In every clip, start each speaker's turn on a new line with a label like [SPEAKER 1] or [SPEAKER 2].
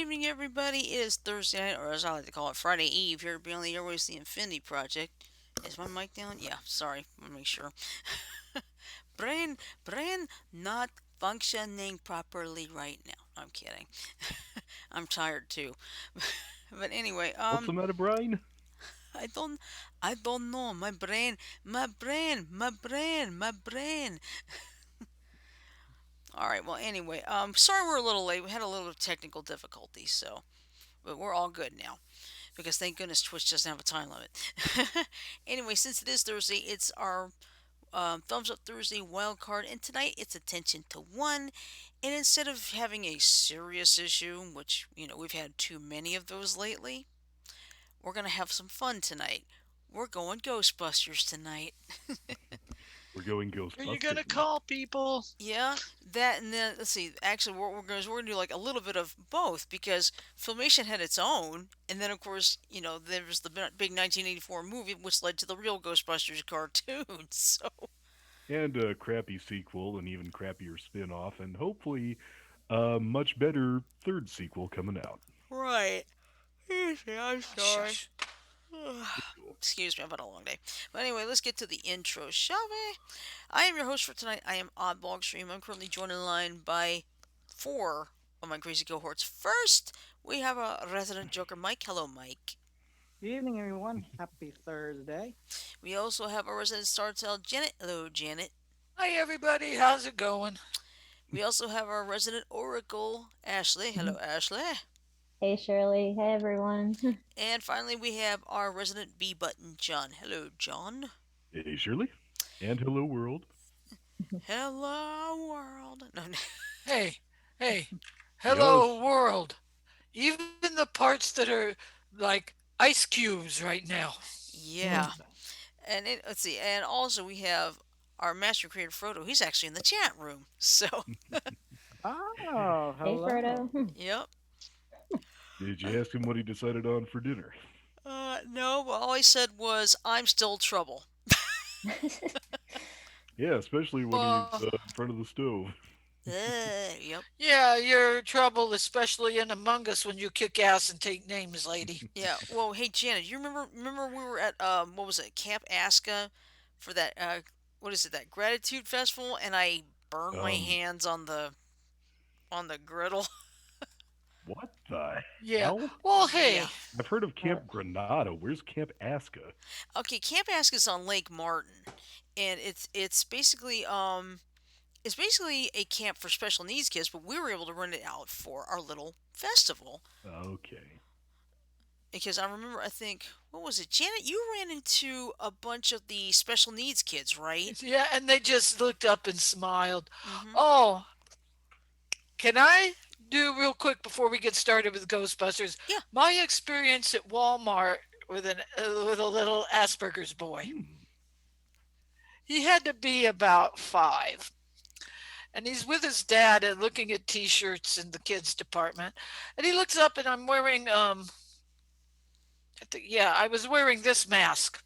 [SPEAKER 1] evening, everybody. It is Thursday night, or as I like to call it, Friday Eve here at Beyond the Airways, the Infinity Project. Is my mic down? Yeah, sorry. I want to make sure. brain, brain not functioning properly right now. I'm kidding. I'm tired too. But anyway,
[SPEAKER 2] What's the matter, Brian?
[SPEAKER 1] I don't, I don't know. My brain. All right. Well, anyway, sorry we're a little late. We had a little bit of technical difficulties, but we're all good now. Because thank goodness Twitch doesn't have a time limit. Anyway, since it is Thursday, it's our Thumbs Up Thursday wild card, and tonight it's attention to one. And instead of having a serious issue, which we've had too many of those lately, we're gonna have some fun tonight. We're going Ghostbusters tonight.
[SPEAKER 2] We're going
[SPEAKER 3] Are you gonna
[SPEAKER 2] Ghostbusters.
[SPEAKER 3] call people?
[SPEAKER 1] Yeah, that and then let's see. Actually, what we're gonna do like a little bit of both because Filmation had its own, and then of course there was the big 1984 movie which led to the real Ghostbusters cartoon. So
[SPEAKER 2] And a crappy sequel, and even crappier spin off, and hopefully a much better third sequel coming out.
[SPEAKER 1] right. I'm
[SPEAKER 3] Oh,
[SPEAKER 1] sorry.
[SPEAKER 3] shush.
[SPEAKER 2] Cool.
[SPEAKER 1] Excuse me, I've had a long day. But anyway, let's get to the intro, shall we? I am your host for tonight. I am Oddball Extreme. I'm currently joined in line by four of my crazy cohorts. First, we have a resident Joker, Mike. Hello, Mike.
[SPEAKER 4] Good evening, everyone. Happy Thursday.
[SPEAKER 1] We also have a resident Star Tale, Janet. Hello, Janet.
[SPEAKER 3] Hi, everybody. How's it going?
[SPEAKER 1] We also have our resident Oracle, Ashley. Hello, Ashley.
[SPEAKER 5] Hey Shirley, hey everyone.
[SPEAKER 1] And finally, we have our resident B button, John. Hello, John.
[SPEAKER 2] Hey, Shirley. And hello, world.
[SPEAKER 1] Hello, world. No, no.
[SPEAKER 3] Hey, hey.
[SPEAKER 2] Yes.
[SPEAKER 3] Hello, world. Even the parts that are like ice cubes right now.
[SPEAKER 1] Yeah. And let's see. And also, we have our master creator, Frodo. He's actually in the chat room. So,
[SPEAKER 4] Oh,
[SPEAKER 5] Hey
[SPEAKER 4] hello.
[SPEAKER 5] Frodo.
[SPEAKER 1] yep.
[SPEAKER 2] Did you ask him what he decided on for dinner?
[SPEAKER 1] No, all I said was, I'm still trouble.
[SPEAKER 2] Yeah, especially when
[SPEAKER 3] Well,
[SPEAKER 2] he's in front of the stove.
[SPEAKER 1] Yep.
[SPEAKER 3] yeah, you're trouble, especially in Among Us when you kick ass and take names, lady.
[SPEAKER 1] Yeah. Well, hey, Janet, you remember we were at, what was it, Camp Aska for that, what is it, that gratitude festival, and I burned my
[SPEAKER 2] Um,
[SPEAKER 1] hands on the griddle.
[SPEAKER 2] what the
[SPEAKER 3] Yeah.
[SPEAKER 2] hell?
[SPEAKER 3] Well,
[SPEAKER 1] Yeah.
[SPEAKER 3] hey,
[SPEAKER 2] I've heard of
[SPEAKER 5] Uh,
[SPEAKER 2] Camp Granada. Where's Camp Aska?
[SPEAKER 1] Okay, Camp Aska's on Lake Martin, and it's basically a camp for special needs kids, but we were able to rent it out for our little festival
[SPEAKER 2] Okay.
[SPEAKER 1] because I remember, I think, what was it, Janet? You ran into a bunch of the special needs kids, right?
[SPEAKER 3] yeah, and they just looked up and smiled.
[SPEAKER 1] Mm-hmm.
[SPEAKER 3] Oh, can I do real quick before we get started with Ghostbusters?
[SPEAKER 1] Yeah.
[SPEAKER 3] My experience at Walmart with a little Asperger's boy.
[SPEAKER 2] Hmm.
[SPEAKER 3] He had to be about 5, and he's with his dad and looking at T-shirts in the kids department, and he looks up and I'm wearing yeah, I was wearing this mask.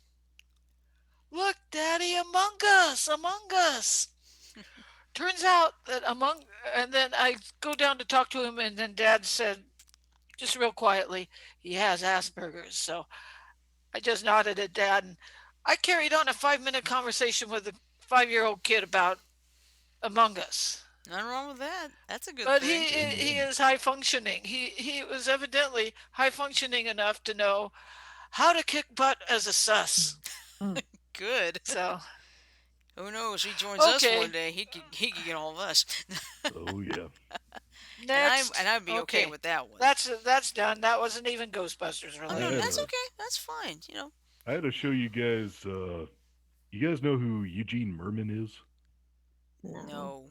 [SPEAKER 3] Look, Daddy, Among Us, Among Us. Turns out that and then I go down to talk to him, and then Dad said, just real quietly, he has Asperger's. So I just nodded at Dad, and I carried on a 5-minute conversation with a 5-year-old kid about Among Us.
[SPEAKER 1] Nothing wrong with that. That's a good
[SPEAKER 3] But
[SPEAKER 1] thing.
[SPEAKER 3] he is high functioning. He was evidently high functioning enough to know how to kick butt as a sus.
[SPEAKER 4] Hmm.
[SPEAKER 1] Good.
[SPEAKER 3] So
[SPEAKER 1] Who knows? He joins us one
[SPEAKER 3] okay,
[SPEAKER 1] day. He could get all of us,
[SPEAKER 2] Oh, yeah.
[SPEAKER 1] and
[SPEAKER 3] next.
[SPEAKER 1] I'd be okay
[SPEAKER 3] Okay,
[SPEAKER 1] with that one.
[SPEAKER 3] that's done. That wasn't even Ghostbusters
[SPEAKER 1] Oh
[SPEAKER 2] I
[SPEAKER 1] no,
[SPEAKER 2] had
[SPEAKER 3] related.
[SPEAKER 1] that's
[SPEAKER 2] a,
[SPEAKER 1] okay. That's fine.
[SPEAKER 2] I had to show you guys. You guys know who Eugene Merman is?
[SPEAKER 5] no.
[SPEAKER 1] No.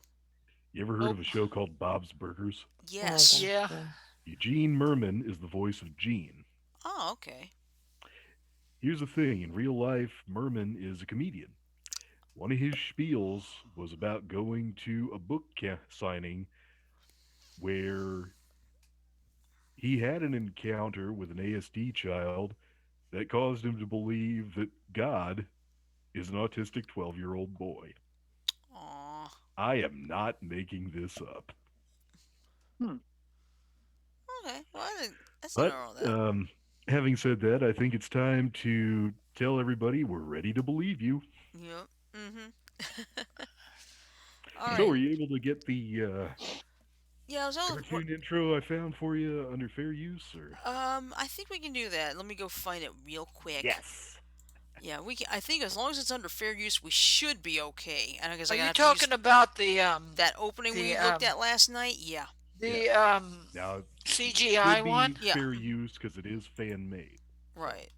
[SPEAKER 2] You ever heard of
[SPEAKER 3] Nope.
[SPEAKER 2] a show called Bob's Burgers?
[SPEAKER 5] Oh
[SPEAKER 1] Yes.
[SPEAKER 3] Yeah.
[SPEAKER 5] gotcha.
[SPEAKER 2] Eugene Merman is the voice of Gene.
[SPEAKER 1] Oh, okay.
[SPEAKER 2] Here's the thing: in real life, Merman is a comedian. One of his spiels was about going to a book signing where he had an encounter with an ASD child that caused him to believe that God is an autistic 12-year-old boy.
[SPEAKER 1] Aw.
[SPEAKER 2] I am not making this up.
[SPEAKER 4] Hmm.
[SPEAKER 1] Okay. Well, that's not
[SPEAKER 2] But
[SPEAKER 1] all that.
[SPEAKER 2] having said that, I think it's time to tell everybody we're ready to believe you.
[SPEAKER 1] Yep. All
[SPEAKER 2] So,
[SPEAKER 1] right.
[SPEAKER 2] are you able to get the
[SPEAKER 1] Yeah, I was able.
[SPEAKER 2] cartoon intro I found for you under fair use? Or
[SPEAKER 1] I think we can do that. Let me go find it real quick.
[SPEAKER 2] yes,
[SPEAKER 1] Yeah, we can. I think as long as it's under fair use, we should be okay. And because
[SPEAKER 3] Are
[SPEAKER 1] I gotta
[SPEAKER 3] you
[SPEAKER 1] have to use
[SPEAKER 3] talking about
[SPEAKER 1] that opening we
[SPEAKER 3] the
[SPEAKER 1] looked
[SPEAKER 3] um
[SPEAKER 1] at last night. Yeah,
[SPEAKER 3] the
[SPEAKER 2] yes.
[SPEAKER 3] um
[SPEAKER 2] Now it
[SPEAKER 3] CGI
[SPEAKER 2] should
[SPEAKER 3] one?
[SPEAKER 2] be
[SPEAKER 1] yeah,
[SPEAKER 2] fair use because it is fan made. So
[SPEAKER 1] right.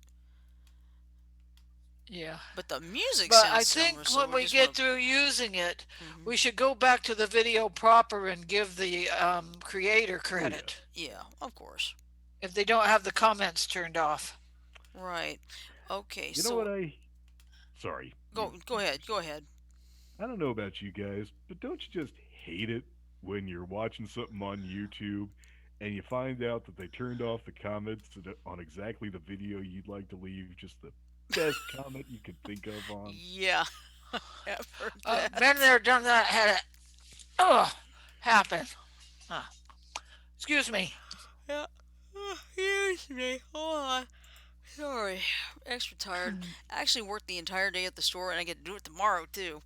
[SPEAKER 3] Yeah.
[SPEAKER 1] But the music
[SPEAKER 3] But
[SPEAKER 1] sounds
[SPEAKER 3] I
[SPEAKER 1] similar,
[SPEAKER 3] think
[SPEAKER 1] so
[SPEAKER 3] when
[SPEAKER 1] we
[SPEAKER 3] we
[SPEAKER 1] just want
[SPEAKER 3] get
[SPEAKER 1] to.
[SPEAKER 3] through using it,
[SPEAKER 1] Hmm.
[SPEAKER 3] we should go back to the video proper and give the creator
[SPEAKER 2] oh yeah.
[SPEAKER 3] credit
[SPEAKER 1] Yeah, of course.
[SPEAKER 3] if they don't have the comments turned off.
[SPEAKER 1] Right. Okay.
[SPEAKER 2] You know
[SPEAKER 1] So
[SPEAKER 2] what I? Sorry,
[SPEAKER 1] go
[SPEAKER 2] you
[SPEAKER 1] ahead.
[SPEAKER 2] first.
[SPEAKER 1] Go ahead.
[SPEAKER 2] I don't know about you guys, but don't you just hate it when you're watching something on YouTube and you find out that they turned off the comments on exactly the video you'd like to leave just the best comment you could think of on?
[SPEAKER 1] Yeah, I've heard
[SPEAKER 3] Been
[SPEAKER 1] that.
[SPEAKER 3] there, done that, had it. Ugh, happen. Uh, excuse me.
[SPEAKER 1] Yeah. Excuse me. Hold on. Sorry. Extra tired. I actually worked the entire day at the store, and I get to do it tomorrow too,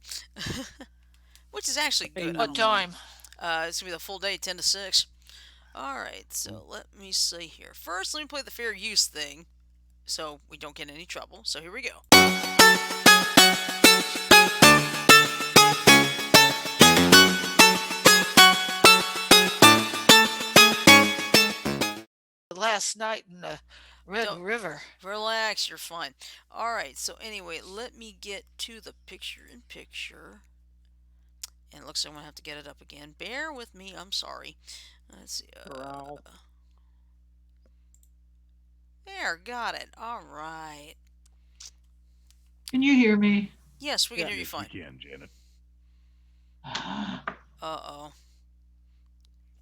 [SPEAKER 1] which is actually good. I
[SPEAKER 3] What
[SPEAKER 1] don't mind.
[SPEAKER 3] time?
[SPEAKER 1] It's gonna be the full day, 10 to 6. All right.
[SPEAKER 2] Cool.
[SPEAKER 1] So let me see here. First, let me play the fair use thing, so we don't get in any trouble. So here we go.
[SPEAKER 3] Last night in the Red
[SPEAKER 1] Don't
[SPEAKER 3] River.
[SPEAKER 1] relax. You're fine. All right. So anyway, let me get to the picture in picture. And it looks like I'm gonna have to get it up again. Bear with me. I'm sorry. Let's see.
[SPEAKER 4] Ralph.
[SPEAKER 1] There, got it. All right.
[SPEAKER 3] Can you hear me?
[SPEAKER 1] Yes, we can
[SPEAKER 4] Yeah.
[SPEAKER 1] hear you
[SPEAKER 2] Yes, we
[SPEAKER 1] fine.
[SPEAKER 2] can, Janet.
[SPEAKER 1] Uh oh.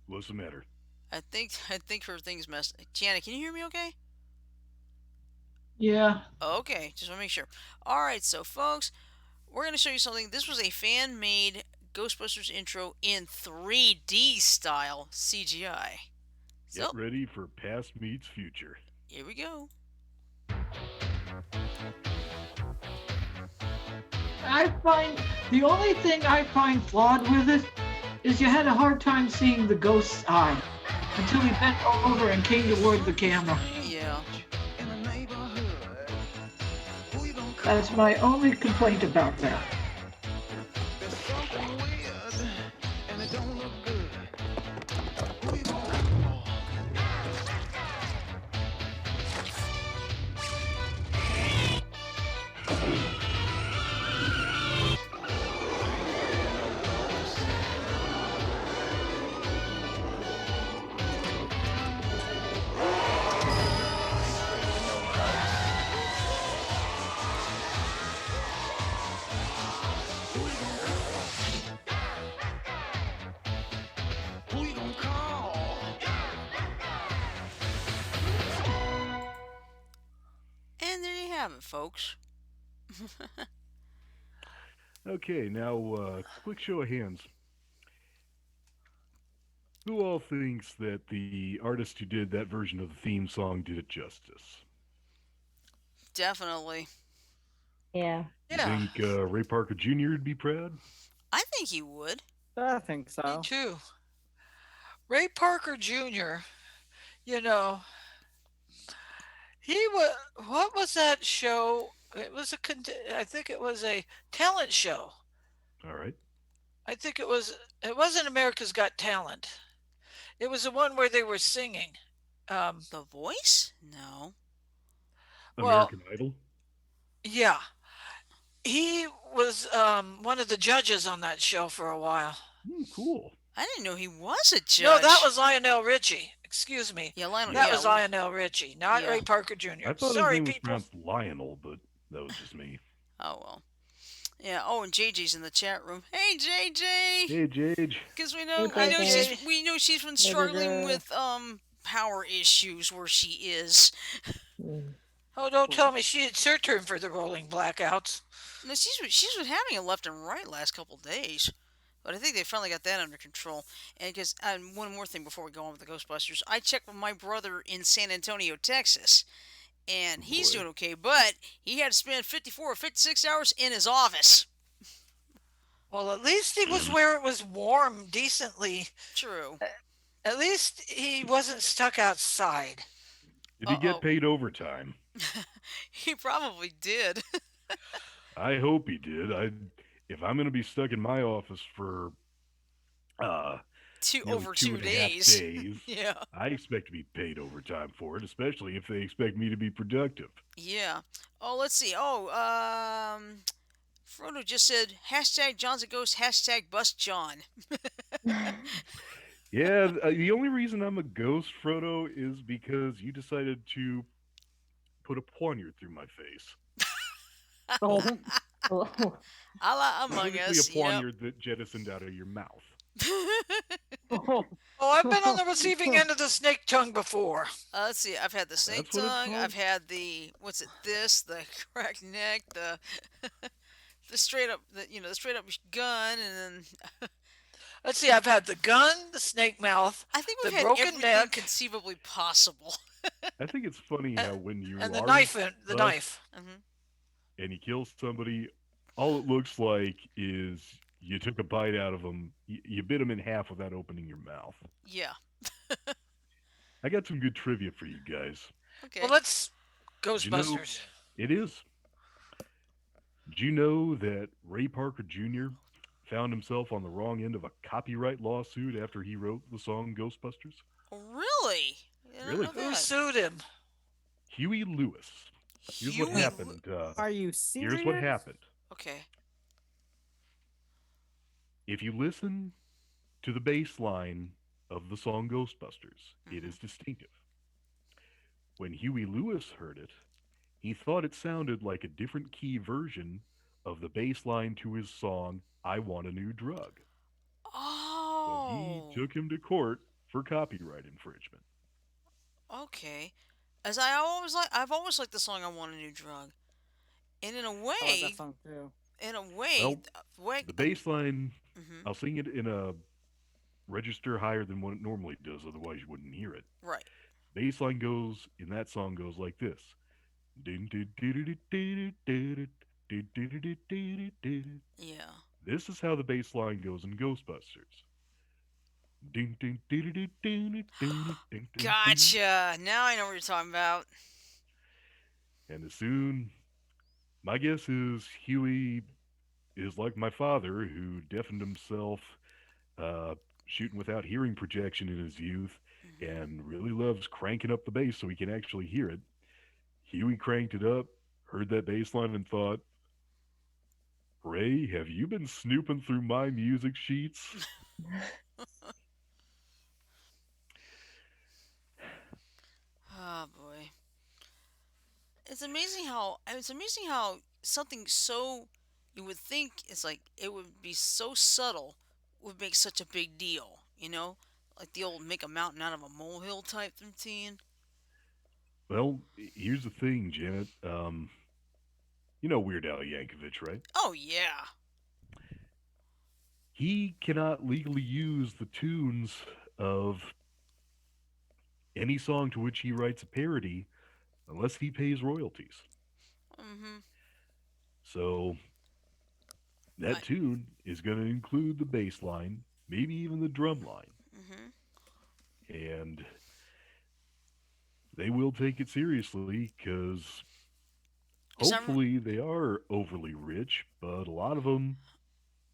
[SPEAKER 2] What's the matter?
[SPEAKER 1] I think her thing's messed. Janet, can you hear me? Okay.
[SPEAKER 3] Yeah.
[SPEAKER 1] Okay. Just want to make sure. All right. So, folks, we're gonna show you something. This was a fan-made Ghostbusters intro in 3D style CGI.
[SPEAKER 2] Get
[SPEAKER 1] So
[SPEAKER 2] ready for past meets future.
[SPEAKER 1] here we go.
[SPEAKER 6] I find the only thing I find flawed with it is you had a hard time seeing the ghost's eye until he bent over and came toward the camera.
[SPEAKER 1] Yeah.
[SPEAKER 6] That's my only complaint about that.
[SPEAKER 1] And there you have it, folks.
[SPEAKER 2] Okay, now quick show of hands. Who all thinks that the artist who did that version of the theme song did it justice?
[SPEAKER 1] Definitely.
[SPEAKER 5] Yeah.
[SPEAKER 2] You
[SPEAKER 3] Yeah.
[SPEAKER 2] think Ray Parker Jr. would be proud?
[SPEAKER 1] I think he would.
[SPEAKER 4] I think
[SPEAKER 3] Me
[SPEAKER 4] so.
[SPEAKER 3] too. Ray Parker Jr. You know, he was. What was that show? It was a. I think it was a talent show.
[SPEAKER 2] All right.
[SPEAKER 3] I think it was. It wasn't America's Got Talent. It was the one where they were singing. Um,
[SPEAKER 1] The Voice? No.
[SPEAKER 3] well,
[SPEAKER 2] American Idol?
[SPEAKER 3] yeah, he was one of the judges on that show for a while.
[SPEAKER 2] Cool.
[SPEAKER 1] I didn't know he was a judge.
[SPEAKER 3] No, that was Lionel Richie. Excuse me.
[SPEAKER 1] Yeah, Lionel.
[SPEAKER 3] That
[SPEAKER 2] Yeah.
[SPEAKER 3] was Lionel Richie, not
[SPEAKER 1] Yeah.
[SPEAKER 3] Ray Parker
[SPEAKER 2] I
[SPEAKER 3] Jr.
[SPEAKER 2] thought his
[SPEAKER 3] Sorry,
[SPEAKER 2] name was
[SPEAKER 3] people.
[SPEAKER 2] pronounced Lionel, but that was just me.
[SPEAKER 1] Oh well. Yeah. Oh, and JJ's in the chat room. Hey, JJ.
[SPEAKER 2] Hey, Jage.
[SPEAKER 1] Because we
[SPEAKER 5] Hey,
[SPEAKER 1] know
[SPEAKER 3] Hi,
[SPEAKER 5] JJ.
[SPEAKER 3] Jay.
[SPEAKER 1] she's been
[SPEAKER 4] Hey,
[SPEAKER 1] struggling
[SPEAKER 4] JJ.
[SPEAKER 1] with power issues where she is.
[SPEAKER 5] Mm.
[SPEAKER 3] Oh, don't tell me it's her turn for the rolling blackouts.
[SPEAKER 1] No, she's been having it left and right last couple days. But I think they finally got that under control. And because one more thing before we go on with the Ghostbusters, I checked with my brother in San Antonio, Texas, and
[SPEAKER 2] Oh
[SPEAKER 1] he's
[SPEAKER 2] boy.
[SPEAKER 1] doing okay. But he had to spend 54 or 56 hours in his office.
[SPEAKER 3] Well, at least he was where it was warm decently.
[SPEAKER 1] True.
[SPEAKER 3] At least he wasn't stuck outside.
[SPEAKER 2] Did he
[SPEAKER 1] Uh
[SPEAKER 2] get
[SPEAKER 1] oh.
[SPEAKER 2] paid overtime?
[SPEAKER 1] He probably did.
[SPEAKER 2] I hope he did. If I'm going to be stuck in my office for uh,
[SPEAKER 1] Two
[SPEAKER 2] nearly
[SPEAKER 1] over
[SPEAKER 2] two
[SPEAKER 1] two
[SPEAKER 2] and a half
[SPEAKER 1] days.
[SPEAKER 2] days,
[SPEAKER 1] Yeah.
[SPEAKER 2] I expect to be paid overtime for it, especially if they expect me to be productive.
[SPEAKER 1] Yeah. Oh, let's see. Oh, Frodo just said hashtag John's a ghost, hashtag bust John.
[SPEAKER 2] Yeah, the only reason I'm a ghost, Frodo, is because you decided to put a poignard through my face.
[SPEAKER 4] Oh,
[SPEAKER 5] Oh.
[SPEAKER 1] A la Among
[SPEAKER 2] Specifically, a
[SPEAKER 1] Us. Yep.
[SPEAKER 2] poignard that jettisoned out of your mouth.
[SPEAKER 4] oh,
[SPEAKER 3] Oh, I've been on the receiving end of the snake tongue before.
[SPEAKER 1] Let's see. I've had the snake
[SPEAKER 2] That's what it's
[SPEAKER 1] tongue. I've
[SPEAKER 2] called?
[SPEAKER 1] had the what's it? This the cracked neck. The the straight up the straight up gun, and then
[SPEAKER 3] Let's see, I've had the gun, the snake mouth,
[SPEAKER 1] I think
[SPEAKER 3] the
[SPEAKER 1] we've had
[SPEAKER 3] broken
[SPEAKER 1] everything
[SPEAKER 3] neck,
[SPEAKER 1] conceivably possible.
[SPEAKER 2] I think it's funny
[SPEAKER 3] and,
[SPEAKER 2] how when you
[SPEAKER 3] and the
[SPEAKER 2] are
[SPEAKER 3] knife. The
[SPEAKER 2] us
[SPEAKER 3] knife.
[SPEAKER 1] Hmm.
[SPEAKER 2] and you kill somebody, all it looks like is you took a bite out of them, you bit them in half without opening your mouth.
[SPEAKER 1] Yeah.
[SPEAKER 2] I got some good trivia for you guys.
[SPEAKER 3] Well,
[SPEAKER 1] Okay.
[SPEAKER 3] let's
[SPEAKER 2] Did you know
[SPEAKER 3] Ghostbusters.
[SPEAKER 2] it is? Did you know that Ray Parker Jr. found himself on the wrong end of a copyright lawsuit after he wrote the song Ghostbusters?
[SPEAKER 1] Really? I don't
[SPEAKER 2] Really?
[SPEAKER 1] know
[SPEAKER 3] Who
[SPEAKER 1] that.
[SPEAKER 3] sued him?
[SPEAKER 2] Huey Lewis. Here's what
[SPEAKER 1] Huey.
[SPEAKER 2] happened.
[SPEAKER 4] are you
[SPEAKER 2] Here's what
[SPEAKER 4] serious?
[SPEAKER 2] happened.
[SPEAKER 1] Okay.
[SPEAKER 2] If you listen to the bass line of the song Ghostbusters, it
[SPEAKER 1] Hmm.
[SPEAKER 2] is distinctive. When Huey Lewis heard it, he thought it sounded like a different key version of the bass line to his song I Want a New Drug. So he
[SPEAKER 1] Oh.
[SPEAKER 2] took him to court for copyright infringement.
[SPEAKER 1] Okay. As I've always liked the song "I Want a New Drug," and
[SPEAKER 4] I like that song too.
[SPEAKER 1] in a way,
[SPEAKER 2] Well,
[SPEAKER 1] way.
[SPEAKER 2] the bass line,
[SPEAKER 1] Hmm.
[SPEAKER 2] I'll sing it in a register higher than what it normally does, otherwise you wouldn't hear it.
[SPEAKER 1] Right.
[SPEAKER 2] Bass line goes in that song goes like this.
[SPEAKER 1] Yeah.
[SPEAKER 2] This is how the bass line goes in Ghostbusters.
[SPEAKER 1] Gotcha. Now I know what you're talking about.
[SPEAKER 2] And as soon, my guess is Huey is like my father, who deafened himself uh, shooting without hearing projection in his youth
[SPEAKER 1] Hmm.
[SPEAKER 2] and really loves cranking up the bass so he can actually hear it. Huey cranked it up, heard that bass line, and thought, Ray, have you been snooping through my music sheets?
[SPEAKER 1] Oh boy. It's amazing how something so you would think it's like it would be so subtle would make such a big deal. Like the old make a mountain out of a molehill type routine.
[SPEAKER 2] Well, here's the thing, Janet. You know Weird Al Yankovic, right?
[SPEAKER 1] Oh yeah.
[SPEAKER 2] He cannot legally use the tunes of any song to which he writes a parody unless he pays royalties.
[SPEAKER 1] Mhm.
[SPEAKER 2] So that
[SPEAKER 1] I.
[SPEAKER 2] tune is going to include the bass line, maybe even the drum line,
[SPEAKER 1] Mhm.
[SPEAKER 2] and they will take it seriously because
[SPEAKER 1] Cause I'm.
[SPEAKER 2] hopefully they are overly rich, but a lot of them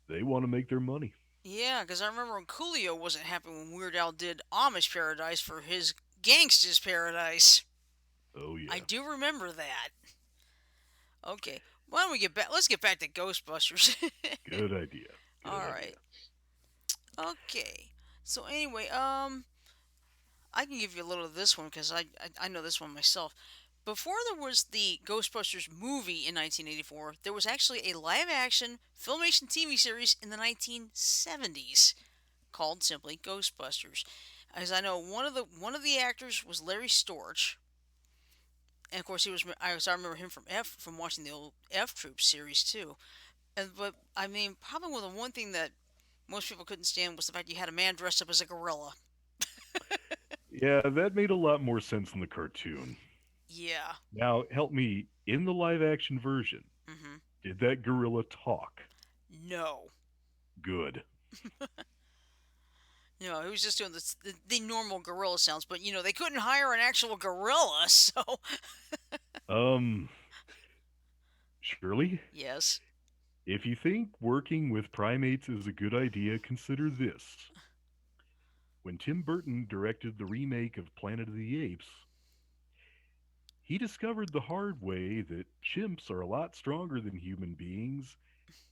[SPEAKER 2] they want to make their money.
[SPEAKER 1] Yeah, because I remember when Coolio wasn't happy when Weird Al did Amish Paradise for his Gangsta's Paradise.
[SPEAKER 2] Oh
[SPEAKER 1] I
[SPEAKER 2] yeah,
[SPEAKER 1] do remember that. Okay, why don't we get back? Let's get back to Ghostbusters.
[SPEAKER 2] good idea.
[SPEAKER 1] All
[SPEAKER 2] Good idea.
[SPEAKER 1] right. Okay. So anyway, I can give you a little of this one because I know this one myself. Before there was the Ghostbusters movie in 1984, there was actually a live-action Filmation TV series in the 1970s called simply Ghostbusters. As I know, one of the actors was Larry Storch, and of course he was. I remember him from watching the old F Troop series too. But I mean, probably the one thing that most people couldn't stand was the fact you had a man dressed up as a gorilla.
[SPEAKER 2] Yeah, that made a lot more sense in the cartoon.
[SPEAKER 1] Yeah.
[SPEAKER 2] Now, help me, in the live action version,
[SPEAKER 1] Hmm.
[SPEAKER 2] did that gorilla talk?
[SPEAKER 1] No.
[SPEAKER 2] Good.
[SPEAKER 1] He was just doing the normal gorilla sounds, but they couldn't hire an actual gorilla, so
[SPEAKER 2] Um, Shirley,
[SPEAKER 1] yes.
[SPEAKER 2] if you think working with primates is a good idea, consider this. When Tim Burton directed the remake of Planet of the Apes, he discovered the hard way that chimps are a lot stronger than human beings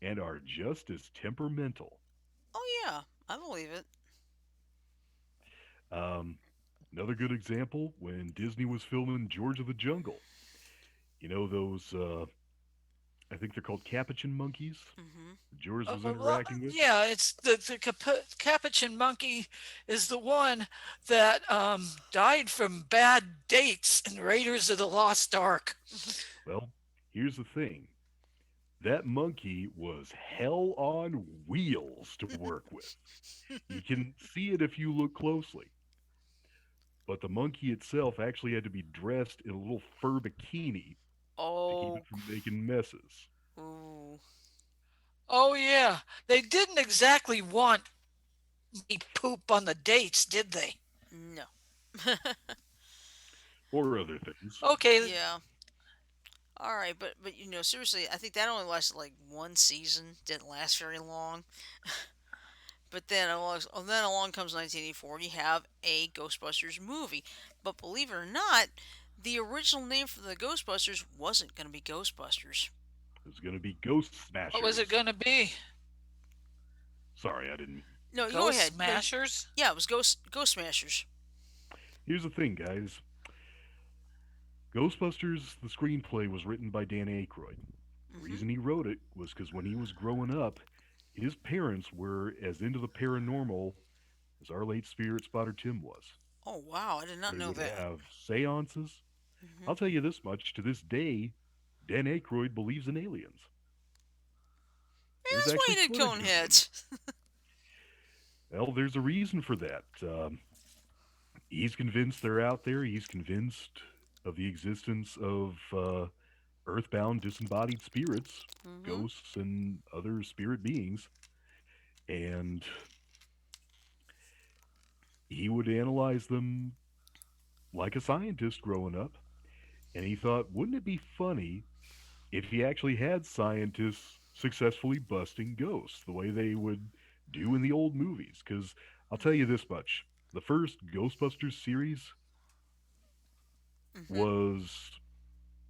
[SPEAKER 2] and are just as temperamental.
[SPEAKER 1] Oh yeah, I believe it.
[SPEAKER 2] Um, Another good example when Disney was filming George of the Jungle. You know those, I think they're called capuchin monkeys
[SPEAKER 1] Hmm.
[SPEAKER 2] George was
[SPEAKER 3] Well,
[SPEAKER 2] interacting with?
[SPEAKER 3] yeah, it's the capuchin monkey is the one that died from bad dates in Raiders of the Lost Ark.
[SPEAKER 2] Well, here's the thing that monkey was hell on wheels to work with. You can see it if you look closely. But the monkey itself actually had to be dressed in a little fur bikini to keep
[SPEAKER 1] Oh.
[SPEAKER 2] it from making messes.
[SPEAKER 1] Ooh.
[SPEAKER 3] Oh yeah, they didn't exactly want me poop on the dates, did they?
[SPEAKER 1] No.
[SPEAKER 2] Or other things.
[SPEAKER 3] Okay,
[SPEAKER 1] Yeah. All right, but seriously, I think that only lasted like one season. Didn't last very long. But then along comes 1984. And you have a Ghostbusters movie, but believe it or not, the original name for the Ghostbusters wasn't going to be Ghostbusters.
[SPEAKER 2] There's going to be Ghost
[SPEAKER 3] what was it
[SPEAKER 2] Smashers.
[SPEAKER 3] gonna be?
[SPEAKER 2] Sorry, I didn't.
[SPEAKER 1] No, you go
[SPEAKER 3] Ghost
[SPEAKER 1] ahead. No,
[SPEAKER 3] Smashers?
[SPEAKER 1] yeah, it was Ghost Smashers.
[SPEAKER 2] Here's the thing, guys Ghostbusters, the screenplay was written by Dan Aykroyd. The
[SPEAKER 1] Hmm.
[SPEAKER 2] reason he wrote it was because when he was growing up, his parents were as into the paranormal as our late spirit spotter Tim was.
[SPEAKER 1] Oh wow, I did not
[SPEAKER 2] They
[SPEAKER 1] know
[SPEAKER 2] would
[SPEAKER 1] that.
[SPEAKER 2] have seances.
[SPEAKER 1] Hmm.
[SPEAKER 2] I'll tell you this much to this day, Dan Aykroyd believes in aliens.
[SPEAKER 1] Maybe
[SPEAKER 2] There's
[SPEAKER 1] that's why
[SPEAKER 2] actually
[SPEAKER 1] he did
[SPEAKER 2] footage of them.
[SPEAKER 1] Coneheads.
[SPEAKER 2] Well, there's a reason for that. He's convinced they're out there. He's convinced of the existence of earthbound disembodied spirits,
[SPEAKER 1] Hmm.
[SPEAKER 2] ghosts, and other spirit beings. And he would analyze them like a scientist growing up. And he thought, wouldn't it be funny if he actually had scientists successfully busting ghosts the way they would do in the old movies? Because I'll tell you this much the first Ghostbusters series
[SPEAKER 1] Hmm.
[SPEAKER 2] was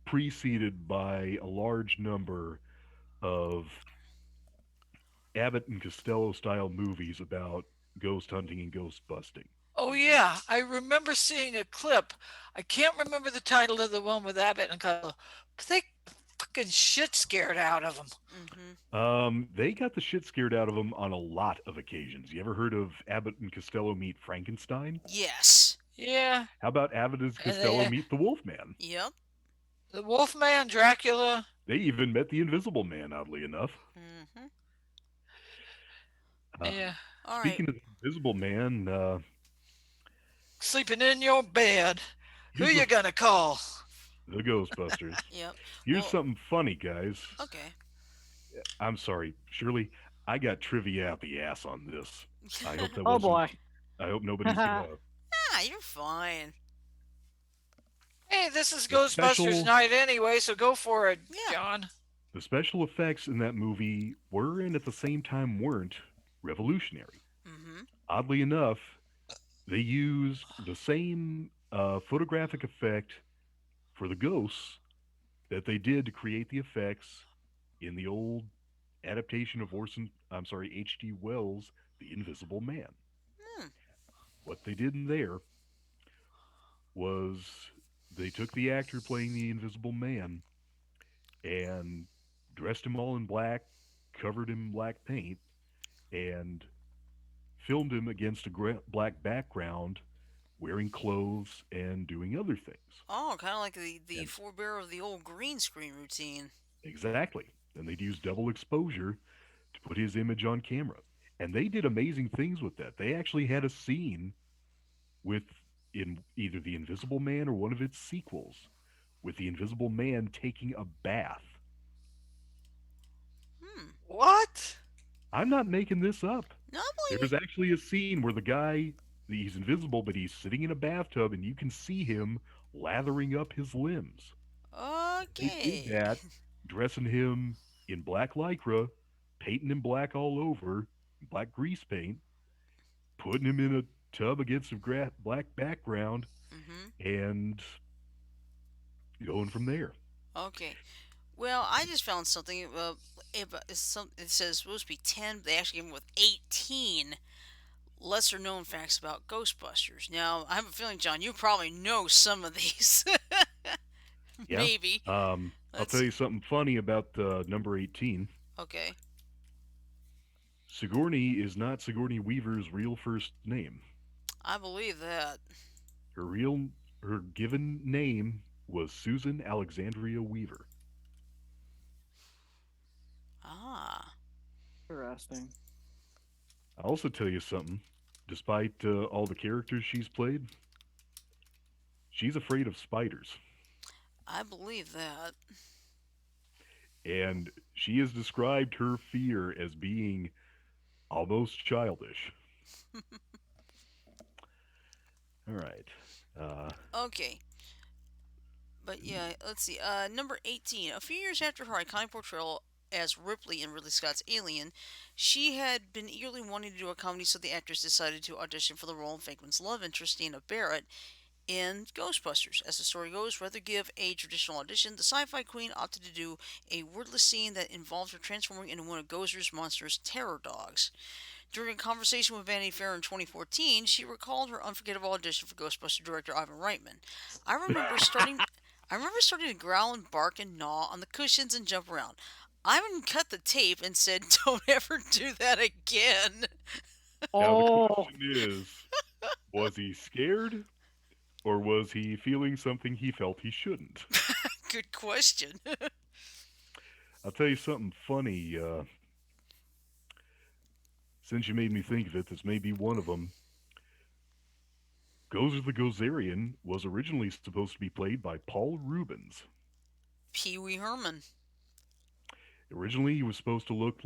[SPEAKER 2] preceded by a large number of Abbott and Costello style movies about ghost hunting and ghost busting.
[SPEAKER 3] Oh yeah, I remember seeing a clip. I can't remember the title of the one with Abbott and Costello. But they fucking shit scared out of them.
[SPEAKER 1] Hmm.
[SPEAKER 2] They got the shit scared out of them on a lot of occasions. You ever heard of Abbott and Costello meet Frankenstein?
[SPEAKER 1] Yes.
[SPEAKER 3] Yeah,
[SPEAKER 2] How about Abbott and
[SPEAKER 3] and
[SPEAKER 2] Costello
[SPEAKER 3] they,
[SPEAKER 2] meet the Wolfman?
[SPEAKER 1] Yep.
[SPEAKER 3] the Wolfman, Dracula.
[SPEAKER 2] They even met the Invisible Man, oddly enough.
[SPEAKER 1] Hmm.
[SPEAKER 2] Uh,
[SPEAKER 3] Yeah,
[SPEAKER 1] All right.
[SPEAKER 2] Speaking of the Invisible Man,
[SPEAKER 3] sleeping in your bed. Who
[SPEAKER 2] here's
[SPEAKER 3] you gonna call?
[SPEAKER 2] the Ghostbusters.
[SPEAKER 1] Yep.
[SPEAKER 2] Here's
[SPEAKER 1] Well.
[SPEAKER 2] something funny, guys.
[SPEAKER 1] Okay.
[SPEAKER 2] I'm sorry, Shirley. I got trivia out the ass on this. I hope that
[SPEAKER 4] Oh
[SPEAKER 2] wasn't.
[SPEAKER 4] boy.
[SPEAKER 2] I hope nobody's
[SPEAKER 4] Haha.
[SPEAKER 2] gonna.
[SPEAKER 1] You're fine.
[SPEAKER 3] Hey, this is
[SPEAKER 2] The
[SPEAKER 3] Ghostbusters
[SPEAKER 2] special,
[SPEAKER 3] night anyway, so go for it,
[SPEAKER 1] Yeah.
[SPEAKER 3] John.
[SPEAKER 2] the special effects in that movie were and at the same time weren't revolutionary.
[SPEAKER 1] Hmm.
[SPEAKER 2] Oddly enough, they used the same photographic effect for the ghosts that they did to create the effects in the old adaptation of H.G. Wells' The Invisible Man.
[SPEAKER 1] Hmm.
[SPEAKER 2] What they did in there was they took the actor playing the Invisible Man and dressed him all in black, covered him in black paint, and filmed him against a black background, wearing clothes and doing other things.
[SPEAKER 1] Oh, kind of like the
[SPEAKER 2] And
[SPEAKER 1] forebear of the old green screen routine.
[SPEAKER 2] exactly. And they'd use double exposure to put his image on camera. And they did amazing things with that. They actually had a scene with in either the Invisible Man or one of its sequels with the Invisible Man taking a bath.
[SPEAKER 1] Hmm.
[SPEAKER 3] What?
[SPEAKER 2] I'm not making this up.
[SPEAKER 1] No, I believe
[SPEAKER 2] There's actually a scene where the guy, he's invisible, but he's sitting in a bathtub and you can see him lathering up his limbs.
[SPEAKER 1] you.
[SPEAKER 2] They did
[SPEAKER 1] Okay.
[SPEAKER 2] that, dressing him in black lycra, painting him black all over, black grease paint, putting him in a tub against a black background,
[SPEAKER 1] Mhm.
[SPEAKER 2] and going from there.
[SPEAKER 1] Okay. Well, I just found something. It says supposed to be 10. They actually came up with 18 lesser known facts about Ghostbusters. Now, I have a feeling, John, you probably know some of these.
[SPEAKER 2] Yeah.
[SPEAKER 1] Maybe.
[SPEAKER 2] I'll
[SPEAKER 1] Let's
[SPEAKER 2] tell you
[SPEAKER 1] see.
[SPEAKER 2] something funny about number 18.
[SPEAKER 1] Okay.
[SPEAKER 2] Sigourney is not Sigourney Weaver's real first name.
[SPEAKER 1] I believe that.
[SPEAKER 2] Her real, her given name was Susan Alexandria Weaver.
[SPEAKER 1] Ah.
[SPEAKER 4] Interesting.
[SPEAKER 2] I'll also tell you something. Despite all the characters she's played, she's afraid of spiders.
[SPEAKER 1] I believe that.
[SPEAKER 2] And she has described her fear as being almost childish. All right. Uh,
[SPEAKER 1] Okay. But yeah, let's see. Number 18. A few years after her iconic portrayal as Ripley in Ridley Scott's Alien, she had been eagerly wanting to do a comedy, so the actress decided to audition for the role of Venkman's love interest, Dana Barrett, in Ghostbusters. As the story goes, rather give a traditional audition, the sci-fi queen opted to do a wordless scene that involved her transforming into one of Gozer's monstrous terror dogs. During a conversation with Vanity Fair in 2014, she recalled her unforgettable audition for Ghostbuster director Ivan Reitman. I remember starting I remember starting to growl and bark and gnaw on the cushions and jump around. Ivan cut the tape and said, "Don't ever do that again."
[SPEAKER 2] Now, the
[SPEAKER 4] Oh,
[SPEAKER 2] question is, was he scared or was he feeling something he felt he shouldn't?
[SPEAKER 1] Good question.
[SPEAKER 2] I'll tell you something funny. Since you made me think of it, this may be one of them. Gozer the Gozerian was originally supposed to be played by Paul Rubens.
[SPEAKER 1] Pee Wee Herman.
[SPEAKER 2] Originally, he was supposed to look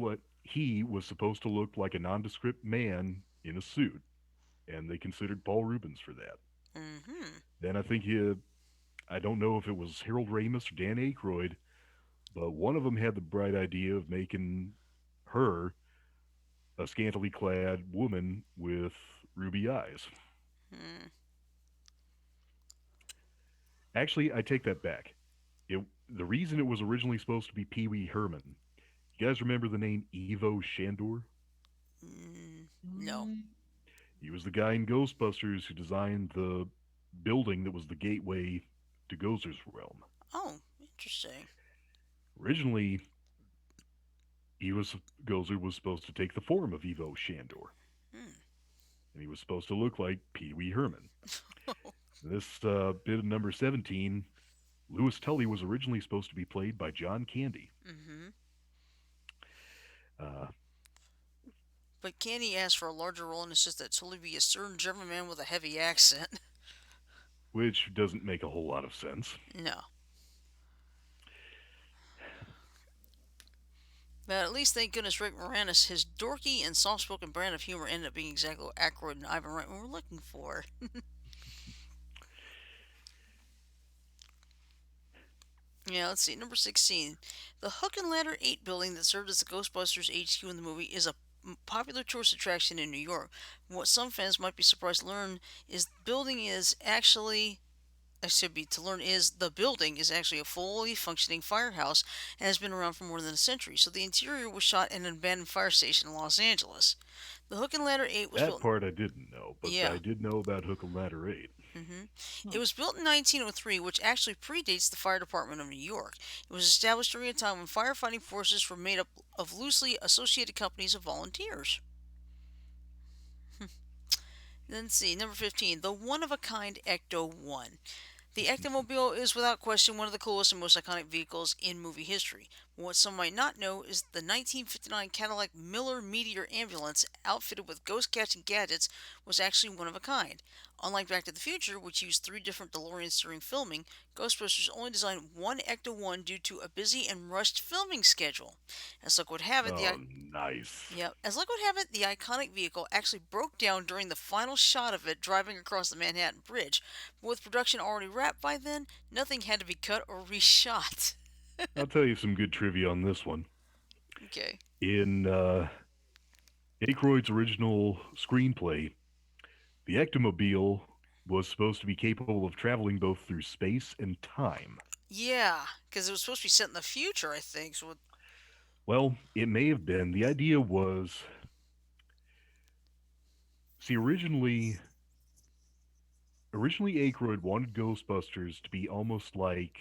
[SPEAKER 2] like a nondescript man in a suit, and they considered Paul Rubens for that.
[SPEAKER 1] Mm-hmm.
[SPEAKER 2] Then I don't know if it was Harold Ramis or Dan Aykroyd, but one of them had the bright idea of making her a scantily clad woman with ruby eyes.
[SPEAKER 1] Mm.
[SPEAKER 2] Actually, I take that back. The reason it was originally supposed to be Pee Wee Herman. You guys remember the name Ivo Shandor?
[SPEAKER 1] Mm. No.
[SPEAKER 4] mm,
[SPEAKER 2] He was the guy in Ghostbusters who designed the building that was the gateway to Gozer's realm.
[SPEAKER 1] Oh, interesting.
[SPEAKER 2] Originally, he was Gozer was supposed to take the form of Ivo Shandor,
[SPEAKER 1] Hmm.
[SPEAKER 2] and he was supposed to look like Pee Wee Herman. This bit of number 17, Louis Tully was originally supposed to be played by John Candy.
[SPEAKER 1] Mm-hmm.
[SPEAKER 2] Uh,
[SPEAKER 1] But Candy asked for a larger role and insists that Tully be a certain German man with a heavy accent.
[SPEAKER 2] which doesn't make a whole lot of sense.
[SPEAKER 1] No. But at least thank goodness Rick Moranis, his dorky and soft-spoken brand of humor ended up being exactly what Aykroyd and Ivan Reitman were looking for. Yeah, let's see. Number 16. The Hook and Ladder 8 building that served as the Ghostbusters HQ in the movie is a popular tourist attraction in New York. What some fans might be surprised to learn is the building is actually should be to learn is the building is actually a fully functioning firehouse and has been around for more than a century. So the interior was shot in an abandoned fire station in Los Angeles. The Hook and Ladder 8 was
[SPEAKER 2] That
[SPEAKER 1] built.
[SPEAKER 2] part I didn't know, but
[SPEAKER 1] Yeah.
[SPEAKER 2] I did know about Hook and Ladder 8.
[SPEAKER 1] hmm It
[SPEAKER 4] hmm.
[SPEAKER 1] was built in 1903, which actually predates the Fire Department of New York. It was established during a time when firefighting forces were made up of loosely associated companies of volunteers. Then see, number 15, the one of a kind Ecto 1. The Ectomobile is without question one of the coolest and most iconic vehicles in movie history. What some might not know is the 1959 Cadillac Miller Meteor ambulance, outfitted with ghost catching gadgets, was actually one of a kind. Unlike Back to the Future, which used three different DeLoreans during filming, Ghostbusters only designed one Ecto 1 due to a busy and rushed filming schedule. As luck would have it,
[SPEAKER 2] Oh, nice.
[SPEAKER 1] the iconic vehicle actually broke down during the final shot of it driving across the Manhattan Bridge. But with production already wrapped by then, nothing had to be cut or reshot.
[SPEAKER 2] I'll tell you some good trivia on this one.
[SPEAKER 1] Okay.
[SPEAKER 2] In Aykroyd's original screenplay, the Ectomobile was supposed to be capable of traveling both through space and time.
[SPEAKER 1] Yeah, because it was supposed to be set in the future, I think. So,
[SPEAKER 2] Well, it may have been. The idea was, see, originally Aykroyd wanted Ghostbusters to be almost like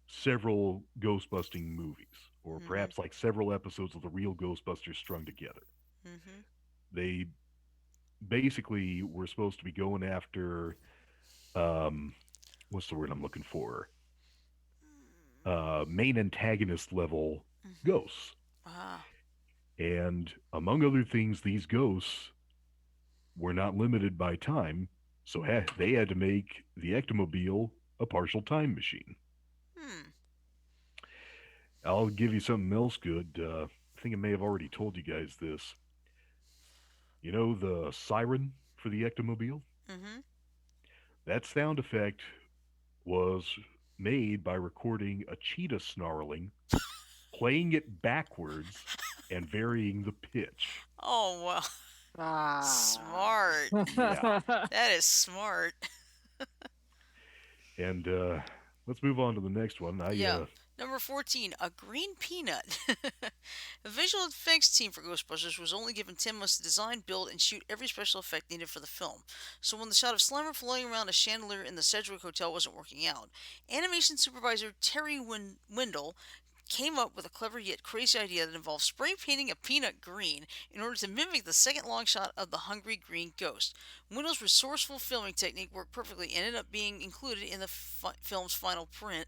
[SPEAKER 2] several Ghostbusting movies, or
[SPEAKER 1] mhm,
[SPEAKER 2] perhaps like several episodes of the real Ghostbusters strung together.
[SPEAKER 1] mhm,
[SPEAKER 2] They basically were supposed to be going after, um, what's the word I'm looking for? Main antagonist level
[SPEAKER 1] mhm.
[SPEAKER 2] ghosts.
[SPEAKER 1] Ah,
[SPEAKER 2] And among other things, these ghosts were not limited by time, so they had to make the Ectomobile a partial time machine.
[SPEAKER 1] hmm.
[SPEAKER 2] I'll give you something else good. I think I may have already told you guys this. You know the siren for the Ectomobile?
[SPEAKER 1] Mhm.
[SPEAKER 2] That sound effect was made by recording a cheetah snarling, playing it backwards, and varying the pitch.
[SPEAKER 1] Oh well,
[SPEAKER 4] Ah.
[SPEAKER 1] smart.
[SPEAKER 2] Yeah.
[SPEAKER 1] That is smart.
[SPEAKER 2] And let's move on to the next one.
[SPEAKER 1] Yeah. Number 14, a green peanut. The visual effects team for Ghostbusters was only given 10 months to design, build, and shoot every special effect needed for the film. So when the shot of Slimer floating around a chandelier in the Sedgwick Hotel wasn't working out, animation supervisor Terry Windle came up with a clever yet crazy idea that involved spray painting a peanut green in order to mimic the second long shot of the hungry green ghost. Windle's resourceful filming technique worked perfectly and ended up being included in the film's final print.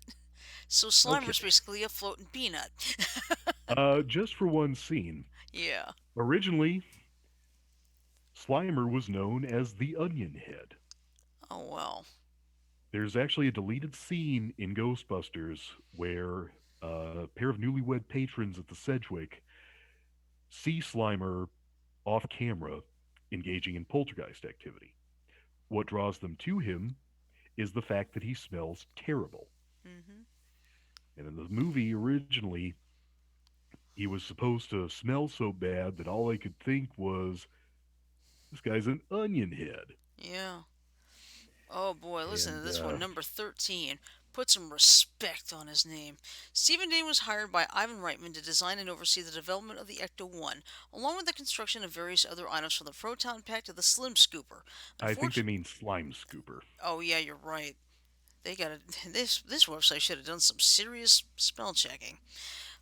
[SPEAKER 1] So
[SPEAKER 2] Okay.
[SPEAKER 1] Slimer's basically a floating peanut.
[SPEAKER 2] Just for one scene.
[SPEAKER 1] Yeah.
[SPEAKER 2] Originally, Slimer was known as the Onion Head.
[SPEAKER 1] Oh well.
[SPEAKER 2] There's actually a deleted scene in Ghostbusters where a pair of newlywed patrons at the Sedgwick see Slimer off camera engaging in poltergeist activity. What draws them to him is the fact that he smells terrible.
[SPEAKER 1] Mhm.
[SPEAKER 2] And in the movie, originally, he was supposed to smell so bad that all I could think was, this guy's an onion head.
[SPEAKER 1] Yeah. Oh boy, listen to
[SPEAKER 2] And
[SPEAKER 1] this one. Number 13. Put some respect on his name. Stephen Dane was hired by Ivan Reitman to design and oversee the development of the Ecto 1, along with the construction of various other items from the Proton Pack to the Slim Scooper.
[SPEAKER 2] I think they
[SPEAKER 1] Unfortunately,
[SPEAKER 2] mean slime scooper.
[SPEAKER 1] oh yeah, you're right. They got this website should have done some serious spell checking.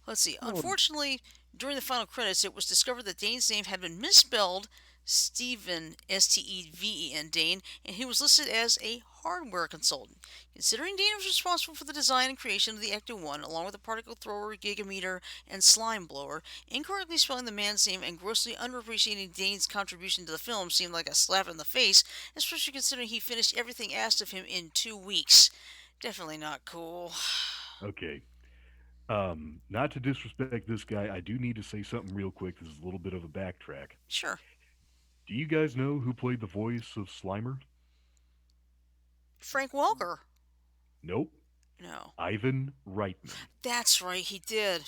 [SPEAKER 1] Let's see.
[SPEAKER 4] Oh,
[SPEAKER 1] Unfortunately, during the final credits, it was discovered that Dane's name had been misspelled Stephen, Steven Dane, and he was listed as a hardware consultant. Considering Dane was responsible for the design and creation of the Ecto 1, along with the particle thrower, gigameter, and slime blower, incorrectly spelling the man's name and grossly underappreciating Dane's contribution to the film seemed like a slap in the face, especially considering he finished everything asked of him in 2 weeks. Definitely not cool.
[SPEAKER 2] Okay. Not to disrespect this guy, I do need to say something real quick. This is a little bit of a backtrack.
[SPEAKER 1] Sure.
[SPEAKER 2] Do you guys know who played the voice of Slimer?
[SPEAKER 1] Frank Welker.
[SPEAKER 2] Nope.
[SPEAKER 1] No.
[SPEAKER 2] Ivan Reitman.
[SPEAKER 1] That's right, he did.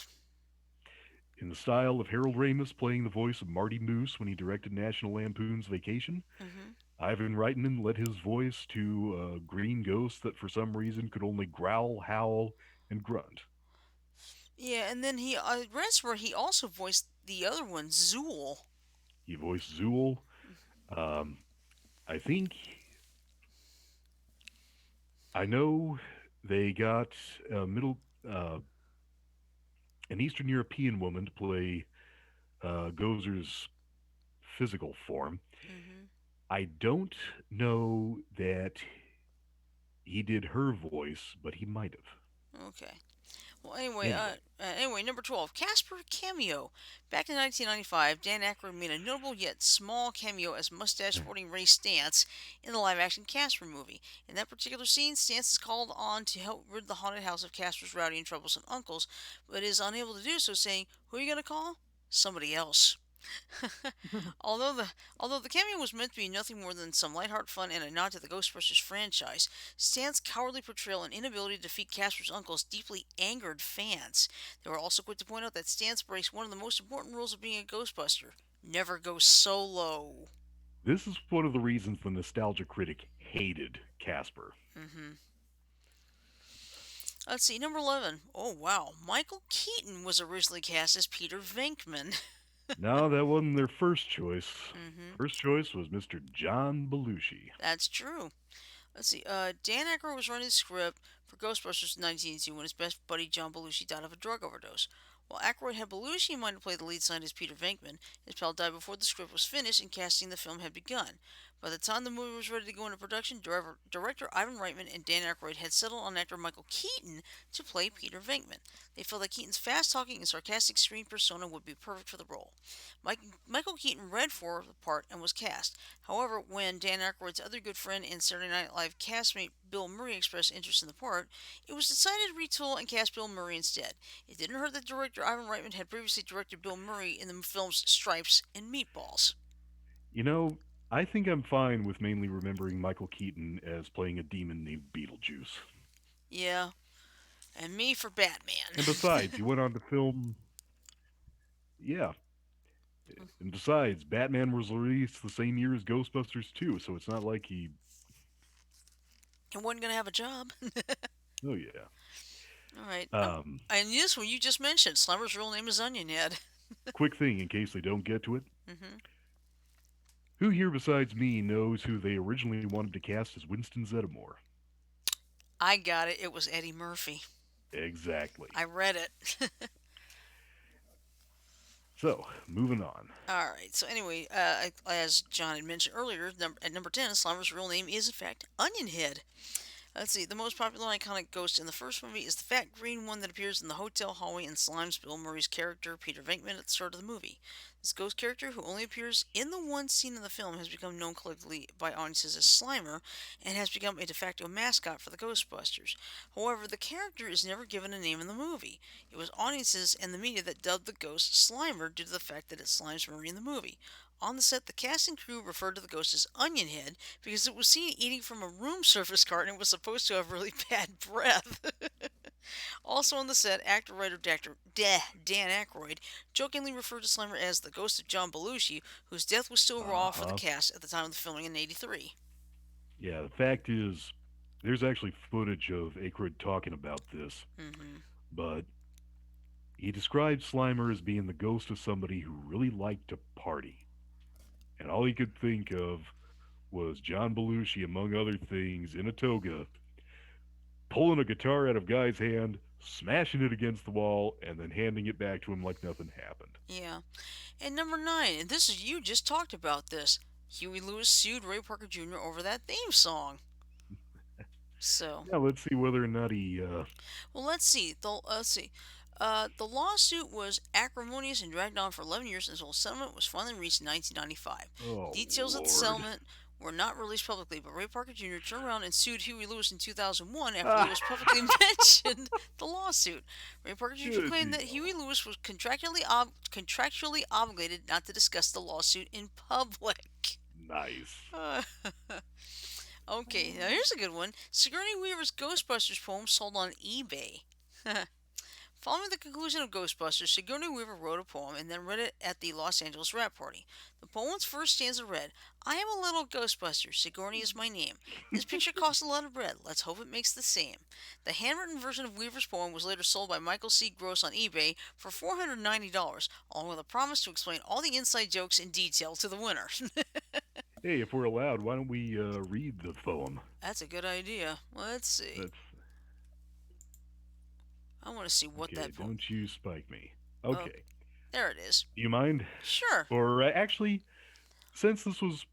[SPEAKER 2] In the style of Harold Ramis playing the voice of Marty Moose when he directed National Lampoon's Vacation,
[SPEAKER 1] Hmm.
[SPEAKER 2] Ivan Reitman lent his voice to a green ghost that for some reason could only growl, howl, and grunt.
[SPEAKER 1] Yeah, and then I read where he also voiced the other one, Zool.
[SPEAKER 2] He voiced Zool. Um, I think I know they got a middle an Eastern European woman to play Gozer's physical form.
[SPEAKER 1] Hmm.
[SPEAKER 2] I don't know that he did her voice, but he might have.
[SPEAKER 1] Okay. Well, anyway,
[SPEAKER 2] Anyway,
[SPEAKER 1] number 12, Casper cameo. Back in 1995, Dan Aykroyd made a notable yet small cameo as mustache-sporting Ray Stantz in the live-action Casper movie. In that particular scene, Stantz is called on to help rid the haunted house of Casper's rowdy and troublesome uncles, but is unable to do so, saying, "Who are you gonna call? Somebody else." although the although the cameo was meant to be nothing more than some lighthearted fun and a nod to the Ghostbusters franchise, Stan's cowardly portrayal and inability to defeat Casper's uncles deeply angered fans. They were also quick to point out that Stans breaks one of the most important rules of being a Ghostbuster: never go solo.
[SPEAKER 2] this is one of the reasons the nostalgia critic hated Casper.
[SPEAKER 1] hmm Let's see, number 11. Oh wow, Michael Keaton was originally cast as Peter Venkman.
[SPEAKER 2] No, that wasn't their first choice.
[SPEAKER 1] hmm
[SPEAKER 2] First choice was Mr. John Belushi.
[SPEAKER 1] That's true. Let's see. Dan Aykroyd was running the script for Ghostbusters in 1982 when his best buddy John Belushi died of a drug overdose. While Aykroyd had Belushi in mind to play the lead scientist Peter Venkman, his pal died before the script was finished and casting the film had begun. By the time the movie was ready to go into production, director Ivan Reitman and Dan Aykroyd had settled on actor Michael Keaton to play Peter Venkman. They felt that Keaton's fast-talking and sarcastic screen persona would be perfect for the role. Michael Keaton read for the part and was cast. However, when Dan Aykroyd's other good friend and Saturday Night Live castmate Bill Murray expressed interest in the part, it was decided to retool and cast Bill Murray instead. It didn't hurt that director Ivan Reitman had previously directed Bill Murray in the films Stripes and Meatballs.
[SPEAKER 2] You know, I think I'm fine with mainly remembering Michael Keaton as playing a demon named Beetlejuice.
[SPEAKER 1] Yeah, and me for Batman.
[SPEAKER 2] And besides, he went on to film. Yeah. And besides, Batman was released the same year as Ghostbusters 2, so it's not like he.
[SPEAKER 1] He wasn't gonna have a job.
[SPEAKER 2] Oh, yeah.
[SPEAKER 1] All right.
[SPEAKER 2] Um,
[SPEAKER 1] And this one you just mentioned, Slimer's real name is Onionhead.
[SPEAKER 2] quick thing in case they don't get to it.
[SPEAKER 1] hmm
[SPEAKER 2] Who here besides me knows who they originally wanted to cast as Winston Zeddemore?
[SPEAKER 1] I got it. It was Eddie Murphy.
[SPEAKER 2] Exactly.
[SPEAKER 1] I read it.
[SPEAKER 2] So, moving on.
[SPEAKER 1] All right. So anyway, as John had mentioned earlier, at number 10, Slimer's real name is in fact Onionhead. Let's see. The most popular iconic ghost in the first movie is the fat green one that appears in the hotel hallway and slimes Bill Murray's character Peter Venkman at the start of the movie. This ghost character, who only appears in the one scene in the film, has become known collectively by audiences as Slimer and has become a de facto mascot for the Ghostbusters. However, the character is never given a name in the movie. It was audiences and the media that dubbed the ghost Slimer due to the fact that it slimes Murray in the movie. On the set, the cast and crew referred to the ghost as Onionhead because it was seen eating from a room service cart and it was supposed to have really bad breath. Also on the set, actor-writer Dan Aykroyd jokingly referred to Slimer as the ghost of John Belushi, whose death was still
[SPEAKER 2] Uh
[SPEAKER 1] raw for the
[SPEAKER 2] huh.
[SPEAKER 1] cast at the time of the filming in '83.
[SPEAKER 2] Yeah, the fact is, there's actually footage of Aykroyd talking about this,
[SPEAKER 1] hmm
[SPEAKER 2] but he described Slimer as being the ghost of somebody who really liked to party. And all he could think of was John Belushi, among other things, in a toga, pulling a guitar out of Guy's hand, smashing it against the wall, and then handing it back to him like nothing happened.
[SPEAKER 1] Yeah. And number 9, and this is you just talked about this. Huey Lewis sued Ray Parker Jr. over that theme song. So,
[SPEAKER 2] Yeah, let's see whether or not he.
[SPEAKER 1] well, let's see. The lawsuit was acrimonious and dragged on for 11 years until a settlement was finally reached in 1995.
[SPEAKER 2] Oh,
[SPEAKER 1] Details of the
[SPEAKER 2] Lord.
[SPEAKER 1] settlement were not released publicly, but Ray Parker Jr. turned around and sued Huey Lewis in 2001 after
[SPEAKER 2] Ah,
[SPEAKER 1] Lewis publicly mentioned the lawsuit. Ray Parker Jr.
[SPEAKER 2] good
[SPEAKER 1] claimed that Huey
[SPEAKER 2] deal.
[SPEAKER 1] Lewis was contractually obligated not to discuss the lawsuit in public.
[SPEAKER 2] Nice.
[SPEAKER 1] Uh, okay, now here's a good one. Sigourney Weaver's Ghostbusters poem sold on eBay. Following the conclusion of Ghostbusters, Sigourney Weaver wrote a poem and then read it at the Los Angeles rap party. The poem's first stanza read, "I am a little Ghostbuster, Sigourney is my name. This picture costs a lot of bread, let's hope it makes the same." The handwritten version of Weaver's poem was later sold by Michael C. Gross on eBay for $490, along with a promise to explain all the inside jokes in detail to the winner.
[SPEAKER 2] Hey, if we're allowed, why don't we read the poem?
[SPEAKER 1] That's a good idea. Let's see.
[SPEAKER 2] That's
[SPEAKER 1] I want to see what
[SPEAKER 2] okay.
[SPEAKER 1] that poem.
[SPEAKER 2] Don't you spike me.
[SPEAKER 1] Oh,
[SPEAKER 2] Okay.
[SPEAKER 1] there it is.
[SPEAKER 2] Do you mind?
[SPEAKER 1] Sure.
[SPEAKER 2] Or actually, since this was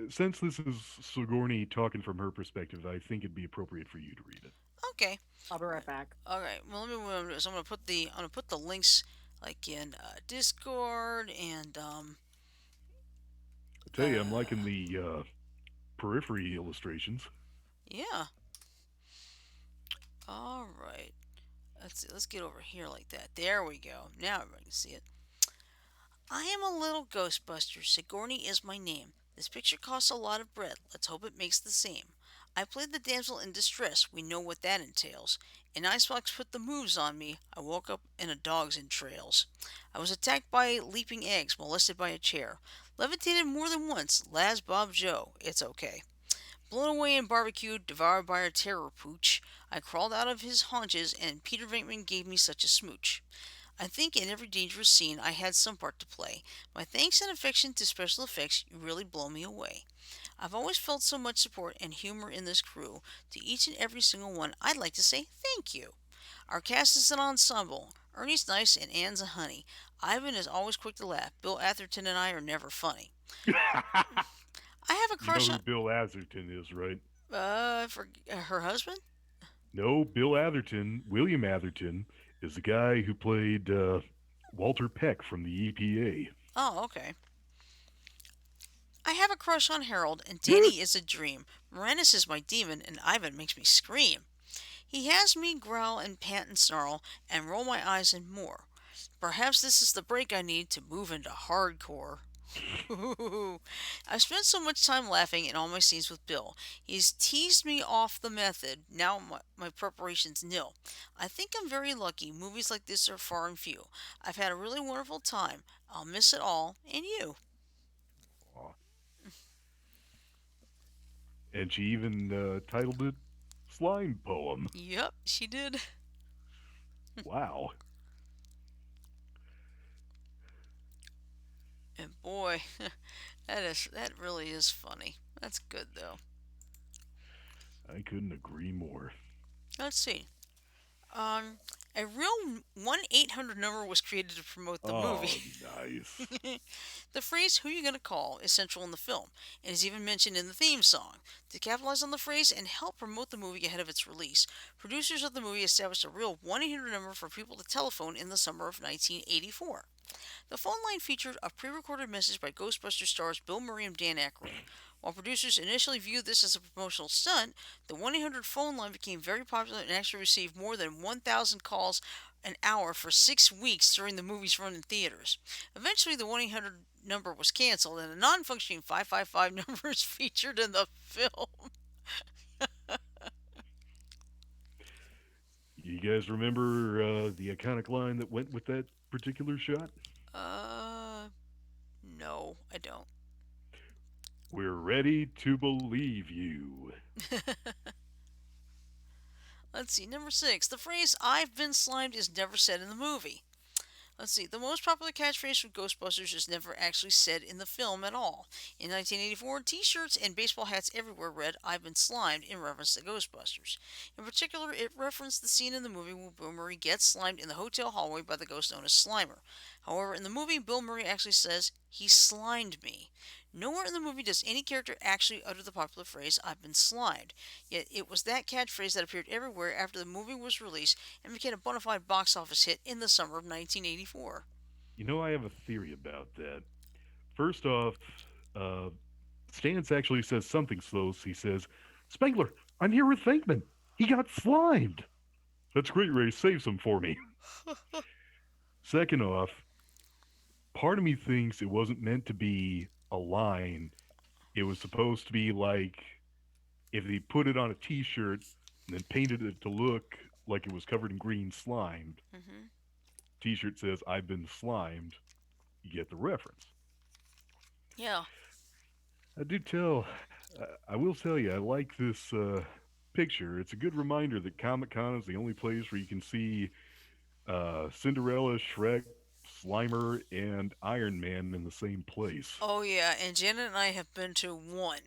[SPEAKER 2] since this is Sigourney talking from her perspective, I think it'd be appropriate for you to read it.
[SPEAKER 1] Okay.
[SPEAKER 4] I'll be right back.
[SPEAKER 1] All right. Well, let me. What I'm gonna do is I'm gonna put the links like in Discord and
[SPEAKER 2] I tell you, I'm liking
[SPEAKER 1] uh
[SPEAKER 2] the periphery illustrations.
[SPEAKER 1] yeah. All right. Let's see. Let's get over here like that. There we go. Now everybody can see it. I am a little Ghostbuster. Sigourney is my name. This picture costs a lot of bread. Let's hope it makes the same. I played the damsel in distress. We know what that entails. An icebox put the moves on me. I woke up in a dog's entrails. I was attacked by leaping eggs, molested by a chair. Levitated more than once. Laz Bob Joe. It's okay. Blown away and barbecued, devoured by a terror pooch. I crawled out of his haunches, and Peter Venkman gave me such a smooch. I think in every dangerous scene I had some part to play. My thanks and affection to special effects, you really blow me away. I've always felt so much support and humor in this crew. To each and every single one, I'd like to say thank you. Our cast is an ensemble. Ernie's nice and Anne's a honey. Ivan is always quick to laugh. Bill Atherton and I are never funny. I have a
[SPEAKER 2] You know
[SPEAKER 1] crush
[SPEAKER 2] who
[SPEAKER 1] on
[SPEAKER 2] Bill Atherton is, right?
[SPEAKER 1] for her husband.
[SPEAKER 2] No, Bill Atherton, William Atherton, is the guy who played Walter Peck from the EPA.
[SPEAKER 1] Oh, okay. I have a crush on Harold, and Danny is a dream. Moranis is my demon, and Ivan makes me scream. He has me growl and pant and snarl, and roll my eyes and more. Perhaps this is the break I need to move into hardcore. I've spent so much time laughing in all my scenes with Bill. He's teased me off the method. Now my preparation's nil. I think I'm very lucky. Movies like this are far and few. I've had a really wonderful time. I'll miss it all, and you.
[SPEAKER 2] Aw. And she even titled it Slime Poem.
[SPEAKER 1] Yep, she did.
[SPEAKER 2] Wow.
[SPEAKER 1] And boy, that really is funny. That's good though.
[SPEAKER 2] I couldn't agree more.
[SPEAKER 1] Let's see. Um, a real 1-800 number was created to promote the movie.
[SPEAKER 2] Oh, nice.
[SPEAKER 1] The phrase "Who you gonna call" is central in the film and is even mentioned in the theme song. To capitalize on the phrase and help promote the movie ahead of its release, producers of the movie established a real 1-800 number for people to telephone in the summer of 1984. The phone line featured a pre-recorded message by Ghostbusters stars Bill Murray and Dan Aykroyd. While producers initially viewed this as a promotional stunt, the 1-800 phone line became very popular and actually received more than 1,000 calls an hour for 6 weeks during the movie's run in theaters. Eventually, the 1-800 number was canceled, and a non-functioning 555 number is featured in the film.
[SPEAKER 2] You guys remember the iconic line that went with that particular shot?
[SPEAKER 1] Uh, no, I don't.
[SPEAKER 2] We're ready to believe you.
[SPEAKER 1] Let's see, number 6. The phrase "I've been slimed" is never said in the movie. Let's see. The most popular catchphrase from Ghostbusters is never actually said in the film at all. In 1984, T-shirts and baseball hats everywhere read "I've been slimed" in reference to Ghostbusters. In particular, it referenced the scene in the movie where Bill Murray gets slimed in the hotel hallway by the ghost known as Slimer. However, in the movie, Bill Murray actually says, "He slimed me." Nowhere in the movie does any character actually utter the popular phrase "I've been slimed." Yet it was that catchphrase that appeared everywhere after the movie was released and became a bona fide box office hit in the summer of 1984.
[SPEAKER 2] You know, I have a theory about that. First off, uh, Stans actually says something slow. He says, Spengler, I'm here with Venkman. He got slimed. That's great, Ray. Save some for me. Second off, part of me thinks it wasn't meant to be a line. It was supposed to be like if they put it on a t shirt and then painted it to look like it was covered in green slime.
[SPEAKER 1] hmm
[SPEAKER 2] T shirt says, I've been slimed. You get the reference.
[SPEAKER 1] Yeah.
[SPEAKER 2] I do tell, I will tell you, I like this picture. It's a good reminder that Comic Con is the only place where you can see Cinderella, Shrek, Slimer, and Iron Man in the same place.
[SPEAKER 1] Oh, yeah. And Janet and I have been to one.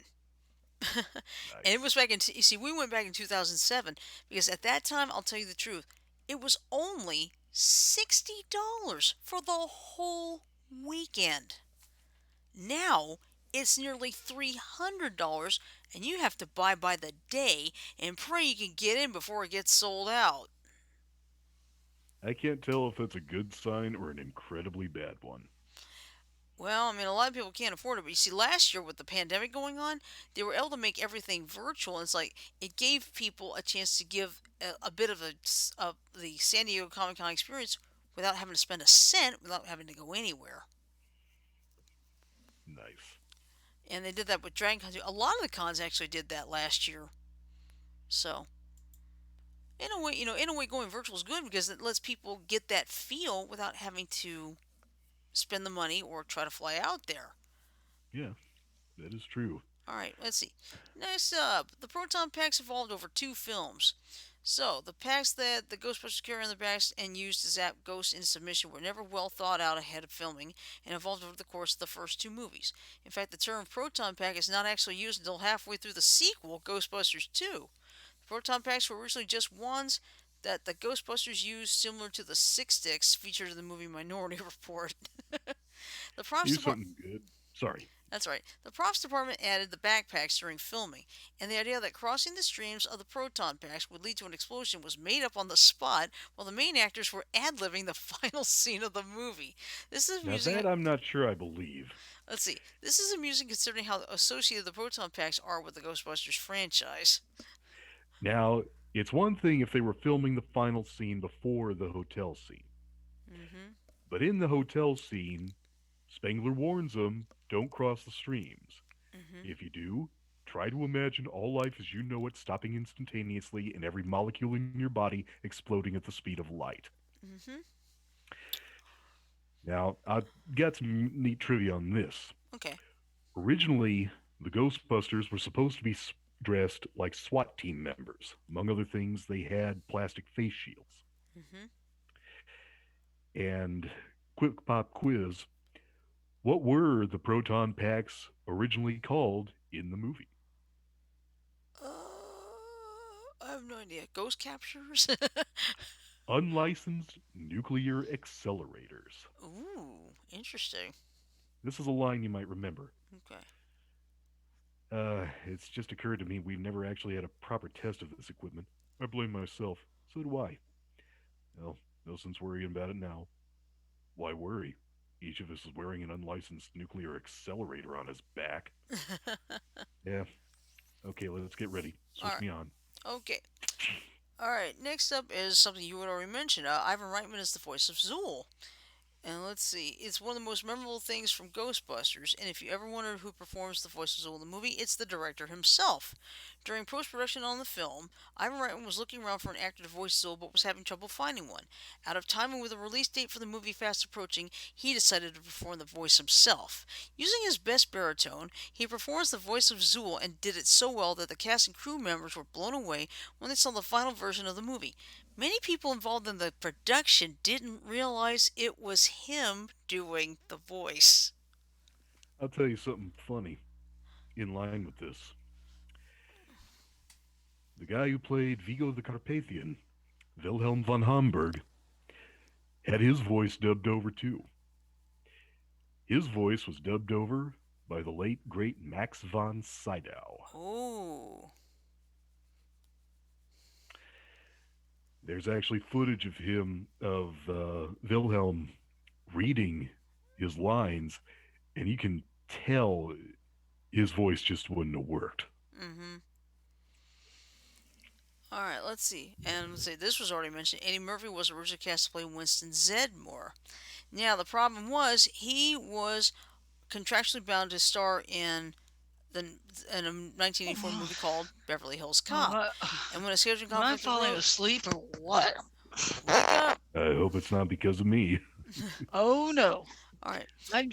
[SPEAKER 1] And it was
[SPEAKER 2] Nice.
[SPEAKER 1] back in, you see, we went back in 2007 because at that time, I'll tell you the truth, it was only $60 for the whole weekend. Now it's nearly $300, and you have to buy by the day and pray you can get in before it gets sold out.
[SPEAKER 2] I can't tell if that's a good sign or an incredibly bad one.
[SPEAKER 1] Well, I mean, a lot of people can't afford it, but you see, last year with the pandemic going on, they were able to make everything virtual. And it's like it gave people a chance to give a bit of of the San Diego Comic Con experience without having to spend a cent, without having to go anywhere.
[SPEAKER 2] Nice.
[SPEAKER 1] And they did that with Dragon Con too. A lot of the cons actually did that last year. So in a way, in a way, going virtual is good because it lets people get that feel without having to spend the money or try to fly out there.
[SPEAKER 2] Yeah, that is true.
[SPEAKER 1] All right, let's see. Next up, the proton packs evolved over two films. So, the packs that the Ghostbusters carry on their backs and used to zap ghosts into submission were never well thought out ahead of filming and evolved over the course of the first two movies. In fact, the term proton pack is not actually used until halfway through the sequel, Ghostbusters 2. The proton packs were originally just wands that the Ghostbusters used, similar to the Six Sticks featured in the movie Minority Report. the props
[SPEAKER 2] Here's
[SPEAKER 1] department
[SPEAKER 2] something good. Sorry.
[SPEAKER 1] That's right. The props department added the backpacks during filming, and the idea that crossing the streams of the proton packs would lead to an explosion was made up on the spot while the main actors were ad-libbing the final scene of the movie. This is
[SPEAKER 2] Now
[SPEAKER 1] amusing.
[SPEAKER 2] that I'm not sure I believe.
[SPEAKER 1] Let's see. This is amusing considering how associated the proton packs are with the Ghostbusters franchise.
[SPEAKER 2] Now, it's one thing if they were filming the final scene before the hotel scene.
[SPEAKER 1] Mm-hmm.
[SPEAKER 2] But in the hotel scene, Spengler warns them don't cross the streams.
[SPEAKER 1] Mm-hmm.
[SPEAKER 2] If you do, try to imagine all life as you know it stopping instantaneously and every molecule in your body exploding at the speed of light.
[SPEAKER 1] Mm-hmm.
[SPEAKER 2] Now, I've got some neat trivia on this.
[SPEAKER 1] Okay.
[SPEAKER 2] Originally, the Ghostbusters were supposed to be dressed like SWAT team members. Among other things, they had plastic face shields.
[SPEAKER 1] Mm-hmm.
[SPEAKER 2] And quick pop quiz, what were the proton packs originally called in the movie?
[SPEAKER 1] I have no idea. Ghost captures?
[SPEAKER 2] Unlicensed nuclear accelerators.
[SPEAKER 1] Ooh, interesting.
[SPEAKER 2] This is a line you might remember.
[SPEAKER 1] Okay.
[SPEAKER 2] It's just occurred to me we've never actually had a proper test of this equipment. I blame myself. So do I. Well, no sense worrying about it now. Why worry? Each of us is wearing an unlicensed nuclear accelerator on his back. Yeah. Okay, let's get ready.
[SPEAKER 1] All
[SPEAKER 2] Switch
[SPEAKER 1] right.
[SPEAKER 2] me on.
[SPEAKER 1] Okay. All right. Next up is something you had already mentioned. Ivan Reitman is the voice of Zool. And let's see, it's one of the most memorable things from Ghostbusters, and if you ever wondered who performs the voice of Zool in the movie, it's the director himself. During post-production on the film, Ivan Reitman was looking around for an actor to voice Zool but was having trouble finding one. Out of time and with a release date for the movie fast approaching, he decided to perform the voice himself. Using his best baritone, he performs the voice of Zool and did it so well that the cast and crew members were blown away when they saw the final version of the movie. Many people involved in the production didn't realize it was him doing the voice.
[SPEAKER 2] I'll tell you something funny in line with this. The guy who played Vigo the Carpathian, Wilhelm von Homburg, had his voice dubbed over too. His voice was dubbed over by the late great Max von Sydow.
[SPEAKER 1] Oh.
[SPEAKER 2] There's actually footage of him, of Wilhelm reading his lines, and you can tell his voice just wouldn't have worked.
[SPEAKER 1] Mm-hmm. All right, let's see. And let's see, this was already mentioned. Eddie Murphy was originally cast to play Winston Zedmore. Now, the problem was he was contractually bound to star the in a 1984 movie called Beverly Hills Cop. And when a scheduling
[SPEAKER 3] Am I
[SPEAKER 1] conflict
[SPEAKER 3] falling
[SPEAKER 1] arose,
[SPEAKER 3] asleep or what?
[SPEAKER 1] wake up.
[SPEAKER 2] I hope it's not because of me.
[SPEAKER 3] Oh no.
[SPEAKER 1] All right.
[SPEAKER 3] I've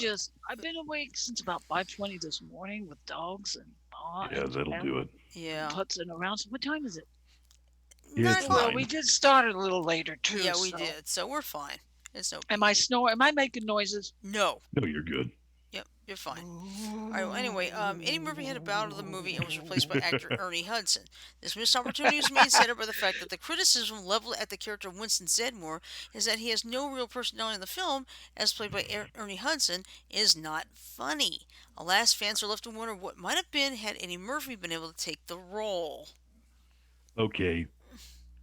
[SPEAKER 3] been awake since about 5:20 this morning with dogs and
[SPEAKER 2] Yeah, that'll do it.
[SPEAKER 1] Yeah.
[SPEAKER 3] putzing around. So what time is it?
[SPEAKER 2] It's
[SPEAKER 1] Not
[SPEAKER 3] Well,
[SPEAKER 2] fine.
[SPEAKER 3] we did start a little later too.
[SPEAKER 1] Yeah, we
[SPEAKER 3] so-
[SPEAKER 1] did. So we're fine. It's no.
[SPEAKER 3] Am I snoring? Am I making noises?
[SPEAKER 1] No.
[SPEAKER 2] No, you're good.
[SPEAKER 1] Yep. You're fine. All right. Well, anyway, Eddie Murphy had a bow out of the movie and was replaced by actor Ernie Hudson. This missed opportunity was made center by the fact that the criticism leveled at the character of Winston Zedmore is that he has no real personality in the film, as played by Ernie Hudson, is not funny. Alas, fans are left to wonder what might have been had Eddie Murphy been able to take the role.
[SPEAKER 2] Okay,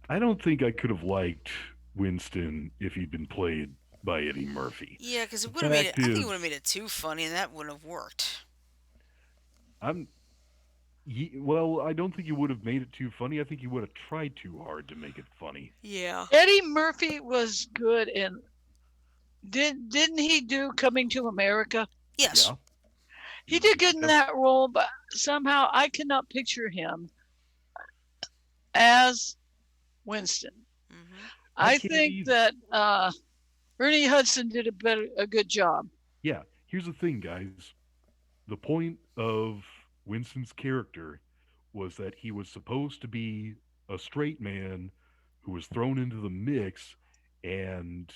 [SPEAKER 2] I don't think I could have liked Winston if he'd been played by Eddie Murphy.
[SPEAKER 1] Yeah, because
[SPEAKER 2] The
[SPEAKER 1] it would have made it.
[SPEAKER 2] fact
[SPEAKER 1] I think it
[SPEAKER 2] is,
[SPEAKER 1] would have made it too funny, and that wouldn't have worked.
[SPEAKER 2] I'm well, I don't think he would have made it too funny. I think he would have tried too hard to make it funny.
[SPEAKER 1] Yeah.
[SPEAKER 3] Eddie Murphy was good in. Didn't he do Coming to America?
[SPEAKER 1] Yes.
[SPEAKER 2] Yeah.
[SPEAKER 3] He did good in that role, but somehow I cannot picture him as Winston.
[SPEAKER 1] Hmm.
[SPEAKER 3] I
[SPEAKER 2] can't
[SPEAKER 3] think
[SPEAKER 2] either.
[SPEAKER 3] that Ernie Hudson did a good job.
[SPEAKER 2] Yeah, here's the thing, guys. The point of Winston's character was that he was supposed to be a straight man who was thrown into the mix and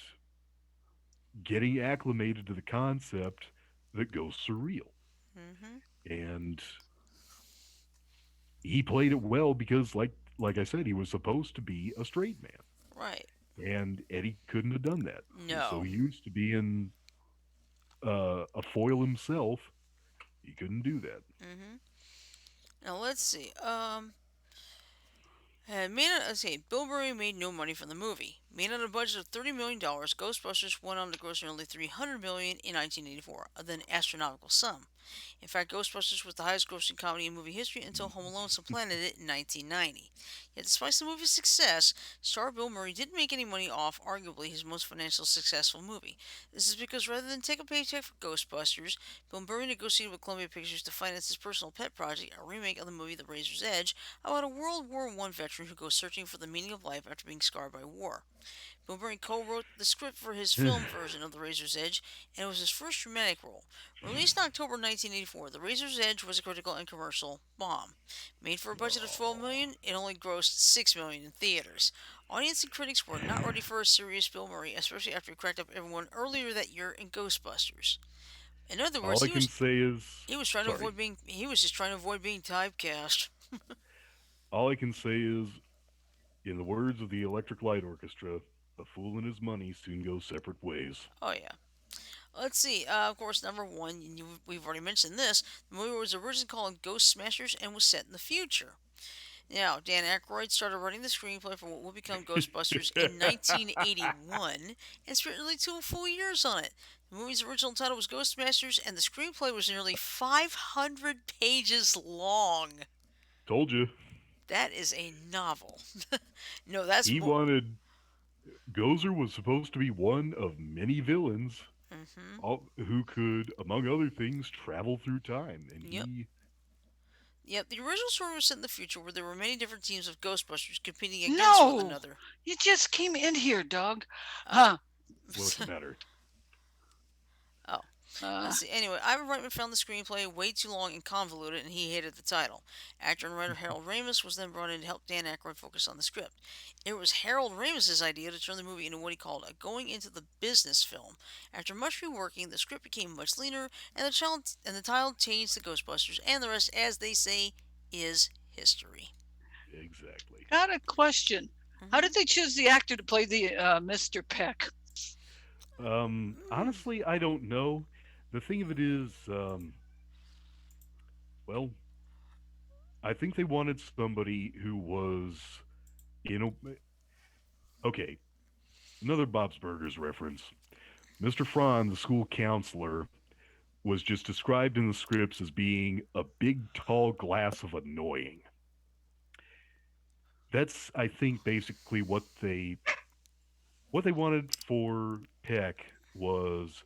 [SPEAKER 2] getting acclimated to the concept that goes surreal.
[SPEAKER 1] Hmm.
[SPEAKER 2] And he played it well because like I said, he was supposed to be a straight man.
[SPEAKER 1] Right.
[SPEAKER 2] And Eddie couldn't have done that. He was so
[SPEAKER 1] No.
[SPEAKER 2] used to being a foil himself, he couldn't do that.
[SPEAKER 1] Hmm. Now let's see. Let's see. Bill Murray made no money from the movie. Made on a budget of $30 million, Ghostbusters went on to gross nearly $300 million in 1984, an astronomical sum. In fact, Ghostbusters was the highest grossing comedy in movie history until Home Alone supplanted it in 1990. Yet, despite the movie's success, star Bill Murray didn't make any money off arguably his most financially successful movie. This is because rather than take a paycheck for Ghostbusters, Bill Murray negotiated with Columbia Pictures to finance his personal pet project, a remake of the movie The Razor's Edge, about a World War I veteran who goes searching for the meaning of life after being scarred by war. Bill Murray co-wrote the script for his film version of The Razor's Edge, and it was his first dramatic role. Released in October 1984, The Razor's Edge was a critical and commercial bomb. Made for a budget of $12 million, it only grossed $6 million in theaters. Audience and critics were not ready for a serious Bill Murray, especially after he cracked up everyone earlier that year in Ghostbusters. In other words,
[SPEAKER 2] All I can say is
[SPEAKER 1] he was trying to
[SPEAKER 2] sorry.
[SPEAKER 1] avoid being he was just trying to avoid being typecast.
[SPEAKER 2] All I can say is, in the words of the Electric Light Orchestra, a fool and his money soon go separate ways.
[SPEAKER 1] Oh yeah. Let's see. Of course, number one, we've already mentioned this. The movie was originally called Ghost Smashers and was set in the future. Now, Dan Aykroyd started writing the screenplay for what would become Ghostbusters in 1981 and spent nearly 2 full years on it. The movie's original title was Ghostbusters, and the screenplay was nearly 500 pages long.
[SPEAKER 2] Told you.
[SPEAKER 1] That is a novel. No, that's
[SPEAKER 2] He
[SPEAKER 1] more.
[SPEAKER 2] wanted. Gozer was supposed to be one of many villains
[SPEAKER 1] Hmm.
[SPEAKER 2] who could, among other things, travel through time. And
[SPEAKER 1] Yep.
[SPEAKER 2] he.
[SPEAKER 1] Yep, the original story was set in the future where there were many different teams of Ghostbusters competing against one
[SPEAKER 3] No,
[SPEAKER 1] another.
[SPEAKER 3] you just came in here, dog.
[SPEAKER 1] Uh,
[SPEAKER 2] What's the matter?
[SPEAKER 1] oh, let's see. Anyway, Ivan Reitman found the screenplay way too long and convoluted, and he hated the title. Actor and writer Harold Ramis was then brought in to help Dan Aykroyd focus on the script. It was Harold Ramis' idea to turn the movie into what he called a going into the business film. After much reworking, the script became much leaner, and the title changed to Ghostbusters, and the rest, as they say, is history.
[SPEAKER 2] Exactly.
[SPEAKER 3] Got a question. How
[SPEAKER 1] Mhm.
[SPEAKER 3] did they choose the actor to play the Mr. Peck?
[SPEAKER 2] Honestly, I don't know. The thing of it is, well, I think they wanted somebody who was, you know, okay, another Bob's Burgers reference. Mr. Franz, the school counselor, was just described in the scripts as being a big, tall glass of annoying. That's, I think, basically what they wanted for Peck was,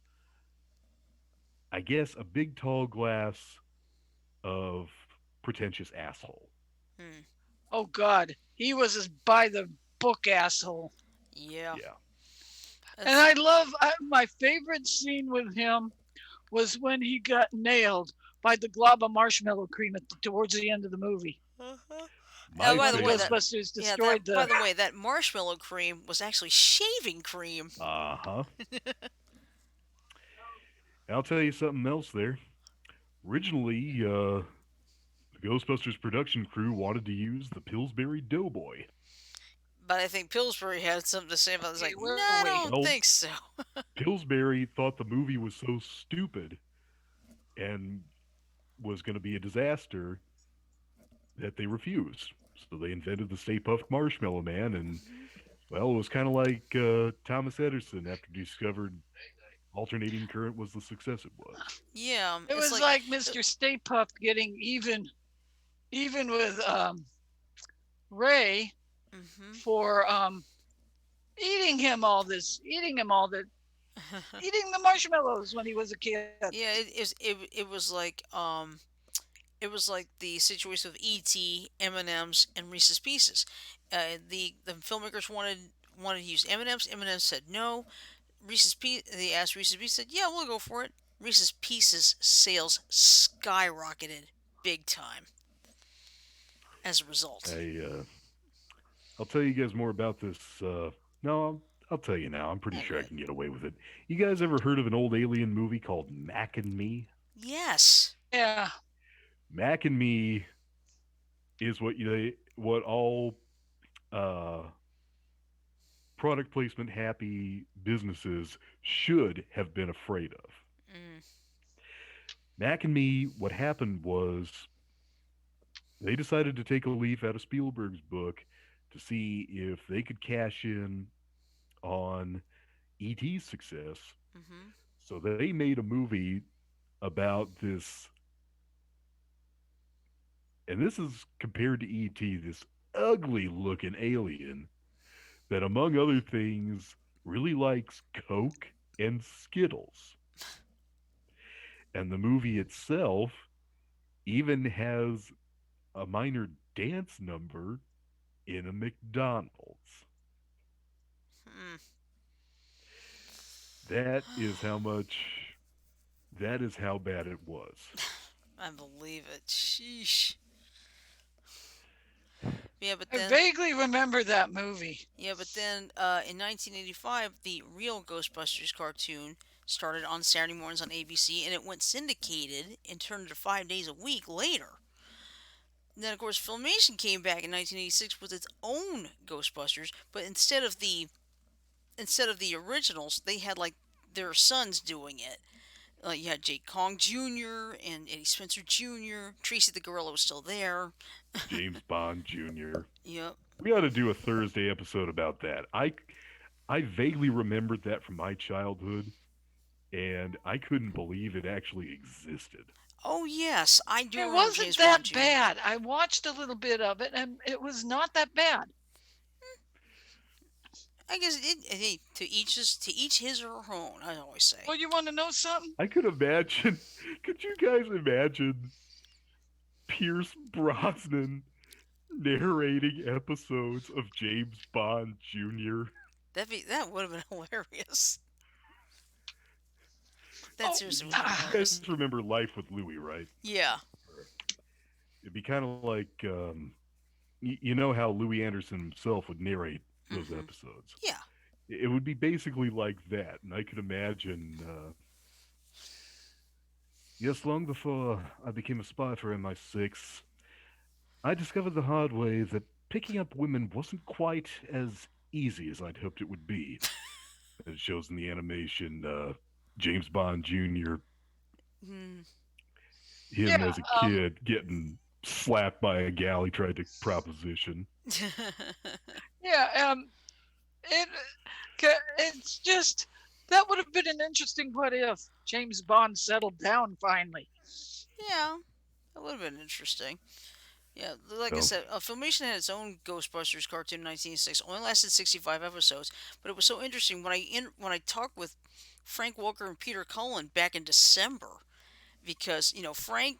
[SPEAKER 2] I guess, a big, tall glass of pretentious asshole.
[SPEAKER 1] Hmm.
[SPEAKER 3] Oh God, he was a by the book asshole.
[SPEAKER 1] Yeah.
[SPEAKER 2] Yeah.
[SPEAKER 3] And
[SPEAKER 1] That's,
[SPEAKER 3] my favorite scene with him was when he got nailed by the glob of marshmallow cream towards the end of the movie.
[SPEAKER 1] uh-huh.
[SPEAKER 2] My
[SPEAKER 1] By
[SPEAKER 3] When
[SPEAKER 1] the
[SPEAKER 3] the
[SPEAKER 1] way,
[SPEAKER 2] favorite.
[SPEAKER 3] Ghostbusters
[SPEAKER 1] yeah,
[SPEAKER 3] destroyed
[SPEAKER 1] by the way, that marshmallow cream was actually shaving cream.
[SPEAKER 2] Uh huh. I'll tell you something else there. Originally, the Ghostbusters production crew wanted to use the Pillsbury Doughboy.
[SPEAKER 1] But I think Pillsbury had something to say about this.
[SPEAKER 3] Okay,
[SPEAKER 1] Like, no,
[SPEAKER 3] where are
[SPEAKER 1] I
[SPEAKER 3] we?
[SPEAKER 1] don't
[SPEAKER 2] Well,
[SPEAKER 1] think so.
[SPEAKER 2] Pillsbury thought the movie was so stupid and was going to be a disaster that they refused. So they invented the Stay Puft Marshmallow Man, and well, it was kind of like Thomas Edison after he discovered alternating current was the success it was.
[SPEAKER 1] Yeah,
[SPEAKER 3] It
[SPEAKER 1] it's
[SPEAKER 3] was
[SPEAKER 1] like,
[SPEAKER 3] like Mr. Stay Puft getting even with Ray
[SPEAKER 1] mm-hmm.
[SPEAKER 3] for eating him all the eating the marshmallows when he was a kid.
[SPEAKER 1] Yeah, it was like it was like the situation with E.T., M&M's, and Reese's Pieces. The filmmakers wanted to use M&M's. M&M's said no. They asked Reese's Pieces, said yeah, we'll go for it. Reese's Pieces sales skyrocketed big time as a result.
[SPEAKER 2] I'll tell you guys more about this. No, I'll tell you now. I'm pretty
[SPEAKER 1] Yeah, go
[SPEAKER 2] sure I
[SPEAKER 1] ahead.
[SPEAKER 2] can get away with it. You guys ever heard of an old alien movie called Mac and Me?
[SPEAKER 1] Yes.
[SPEAKER 3] Yeah.
[SPEAKER 2] Mac and Me is what all uh, product placement happy businesses should have been afraid of.
[SPEAKER 1] Mm,
[SPEAKER 2] Mac and Me, what happened was they decided to take a leaf out of Spielberg's book to see if they could cash in on E.T.'s success.
[SPEAKER 1] mm-hmm.
[SPEAKER 2] So they made a movie about this, and this is compared to E.T., this ugly looking alien that, among other things, really likes Coke and Skittles. And the movie itself even has a minor dance number in a McDonald's.
[SPEAKER 1] Mm.
[SPEAKER 2] That is how much, that is how bad it was.
[SPEAKER 1] I believe it. Sheesh. Yeah, but
[SPEAKER 3] I
[SPEAKER 1] then
[SPEAKER 3] vaguely remember that movie.
[SPEAKER 1] in 1985, the real Ghostbusters cartoon started on Saturday mornings on ABC, and it went syndicated and turned into 5 days a week later. Then, of course, Filmation came back in 1986 with its own Ghostbusters, but instead of the originals, they had like their sons doing it. Like you had Jake Kong Jr. and Eddie Spencer Jr. Tracy the Gorilla was still there.
[SPEAKER 2] James Bond Jr.
[SPEAKER 1] Yep.
[SPEAKER 2] We ought to do a Thursday episode about that. I vaguely remembered that from my childhood, and I couldn't believe it actually existed.
[SPEAKER 1] Oh yes, I do
[SPEAKER 3] It
[SPEAKER 1] remember
[SPEAKER 3] wasn't
[SPEAKER 1] James Bond
[SPEAKER 3] that
[SPEAKER 1] Jr.
[SPEAKER 3] bad. I watched a little bit of it and it was not that bad.
[SPEAKER 1] I guess hey, to each his or her own. I always say.
[SPEAKER 3] Well, you want to know something?
[SPEAKER 2] I could imagine. Could you guys imagine Pierce Brosnan narrating episodes of James Bond Jr.?
[SPEAKER 1] That would have been hilarious. That
[SPEAKER 3] Oh,
[SPEAKER 1] seriously would have been
[SPEAKER 2] You
[SPEAKER 1] hilarious.
[SPEAKER 2] guys remember Life with Louie, right?
[SPEAKER 1] Yeah.
[SPEAKER 2] It'd be kind of like you know how Louis Anderson himself would narrate those
[SPEAKER 1] Hmm.
[SPEAKER 2] episodes.
[SPEAKER 1] Yeah.
[SPEAKER 2] It would be basically like that, and I could imagine. Yes, long before I became a spy for MI6, I discovered the hard way that picking up women wasn't quite as easy as I'd hoped it would be. As it shows in the animation, James Bond Jr.,
[SPEAKER 1] Mm.
[SPEAKER 2] him
[SPEAKER 3] yeah.
[SPEAKER 2] as a kid getting slapped by a gal he tried to proposition.
[SPEAKER 3] Yeah. It it's just that would have been an interesting what if James Bond settled down finally.
[SPEAKER 1] Yeah. That would have been interesting. Yeah, like I
[SPEAKER 2] Well,
[SPEAKER 1] said, Filmation had its own Ghostbusters cartoon in 1986. Only lasted 65 episodes, but it was so interesting when I talked with Frank Walker and Peter Cullen back in December because Frank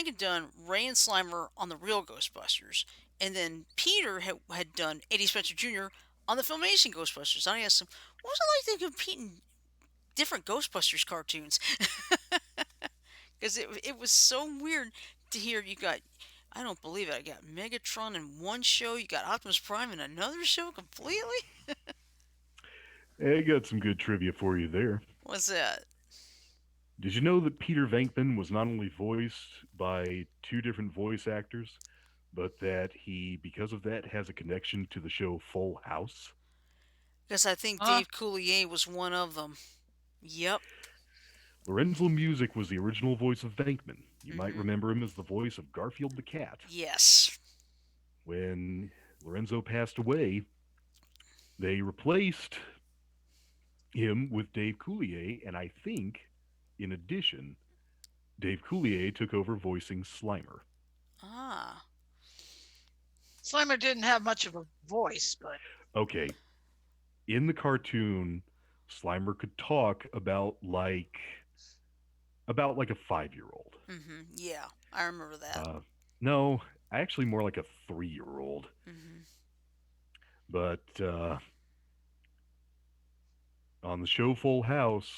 [SPEAKER 1] had done Ray and Slimer on the real Ghostbusters, and then Peter had done Eddie Spencer Jr. on the Filmation Ghostbusters. And I asked him, "What was it like to compete in different Ghostbusters cartoons?" Because it was so weird to hear you got. I don't believe it. I got Megatron in one show. You got Optimus Prime in another show completely.
[SPEAKER 2] I got some good trivia for you there.
[SPEAKER 1] What's that?
[SPEAKER 2] Did you know that Peter Venkman was not only voiced by two different voice actors, but that he, because of that, has a connection to the show Full House?
[SPEAKER 1] Because I think
[SPEAKER 3] Huh?
[SPEAKER 1] Dave Coulier was one of them. Yep.
[SPEAKER 2] Lorenzo Music was the original voice of Venkman. You might
[SPEAKER 1] Hmm.
[SPEAKER 2] remember him as the voice of Garfield the cat.
[SPEAKER 1] Yes.
[SPEAKER 2] When Lorenzo passed away, they replaced him with Dave Coulier, and I think, in addition, Dave Coulier took over voicing Slimer.
[SPEAKER 1] Ah.
[SPEAKER 3] Slimer didn't have much of a voice, but
[SPEAKER 2] Okay, in the cartoon, Slimer could talk about like a 5 year old.
[SPEAKER 1] Yeah, I remember that.
[SPEAKER 2] No, actually more like a 3 year old.
[SPEAKER 1] Hmm.
[SPEAKER 2] But on the show Full House,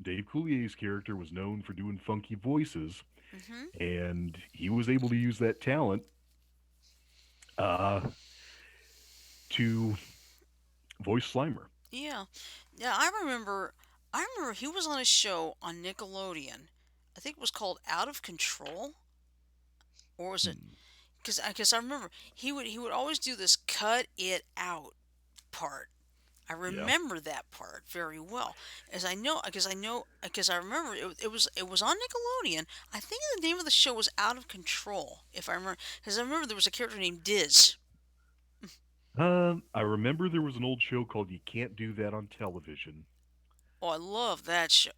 [SPEAKER 2] Dave Coulier's character was known for doing funky voices,
[SPEAKER 1] Hmm.
[SPEAKER 2] and he was able to use that talent uh, to voice Slimer.
[SPEAKER 1] Yeah. Yeah, I remember. I remember he was on a show on Nickelodeon. I think it was called Out of Control, or was it?
[SPEAKER 2] Hmm.
[SPEAKER 1] Because I remember he would always do this cut it out part. I
[SPEAKER 2] Yeah.
[SPEAKER 1] remember that part very well, as because I remember it was on Nickelodeon. I think the name of the show was Out of Control, if I remember, because I remember there was a character named Diz.
[SPEAKER 2] I remember there was an old show called You Can't Do That on Television.
[SPEAKER 1] Oh, I love that show,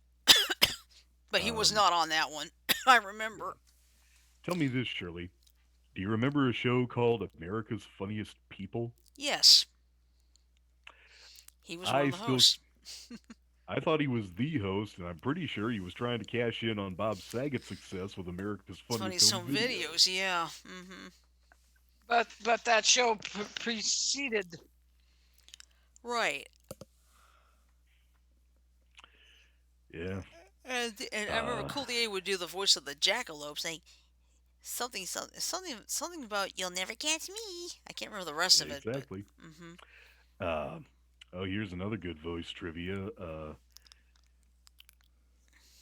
[SPEAKER 1] but he was
[SPEAKER 2] Um,
[SPEAKER 1] not on that one. I
[SPEAKER 2] yeah.
[SPEAKER 1] remember.
[SPEAKER 2] Tell me this, Shirley. Do you remember a show called America's Funniest People?
[SPEAKER 1] Yes, he was one
[SPEAKER 2] I
[SPEAKER 1] of the
[SPEAKER 2] still,
[SPEAKER 1] hosts.
[SPEAKER 2] I thought he was the host, and I'm pretty sure he was trying to cash in on Bob Saget's success with America's
[SPEAKER 1] It's funny,
[SPEAKER 2] Funniest Home
[SPEAKER 1] some videos,
[SPEAKER 2] Videos.
[SPEAKER 1] yeah. Hmm.
[SPEAKER 3] but that show preceded.
[SPEAKER 1] Right.
[SPEAKER 2] Yeah.
[SPEAKER 1] And I remember
[SPEAKER 2] Uh,
[SPEAKER 1] Coulier would do the voice of the jackalope, saying something about "You'll never catch me." I can't remember the rest of it, but
[SPEAKER 2] exactly.
[SPEAKER 1] hmm.
[SPEAKER 2] Uh, oh, here's another good voice trivia.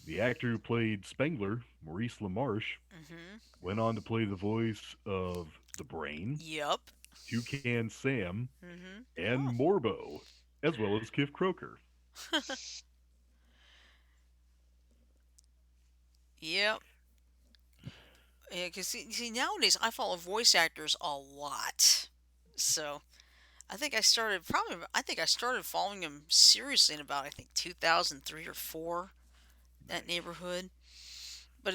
[SPEAKER 2] The actor who played Spengler, Maurice LaMarche,
[SPEAKER 1] Hmm.
[SPEAKER 2] went on to play the voice of the Brain,
[SPEAKER 1] Yep.
[SPEAKER 2] Toucan Sam,
[SPEAKER 1] Hmm.
[SPEAKER 2] and
[SPEAKER 1] Oh.
[SPEAKER 2] Morbo, as well as Kif Kroker.
[SPEAKER 1] Yep. Yeah, because see, nowadays I follow voice actors a lot, so I think I started following him seriously in about, I think, 2003 or four, that
[SPEAKER 2] Nice.
[SPEAKER 1] neighborhood. But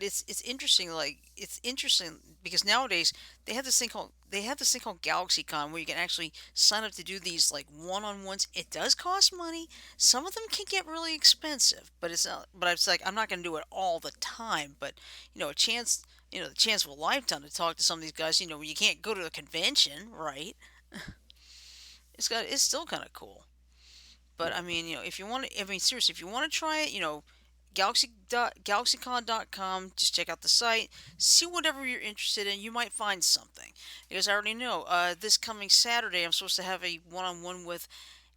[SPEAKER 1] it's interesting, it's interesting because nowadays they have this thing called GalaxyCon, where you can actually sign up to do these like one-on-ones. It does cost money. Some of them can get really expensive, but it's like I'm not going to do it all the time. But a chance, the chance of a lifetime to talk to some of these guys. When you can't go to the convention, right? It's still kind of cool. But I
[SPEAKER 2] Yeah.
[SPEAKER 1] mean, if you want to, I mean, seriously, if you want to try it, galaxycon.com, just check out the site, see whatever you're interested in. You might find something. Because I already know, this coming Saturday, I'm supposed to have a one-on-one with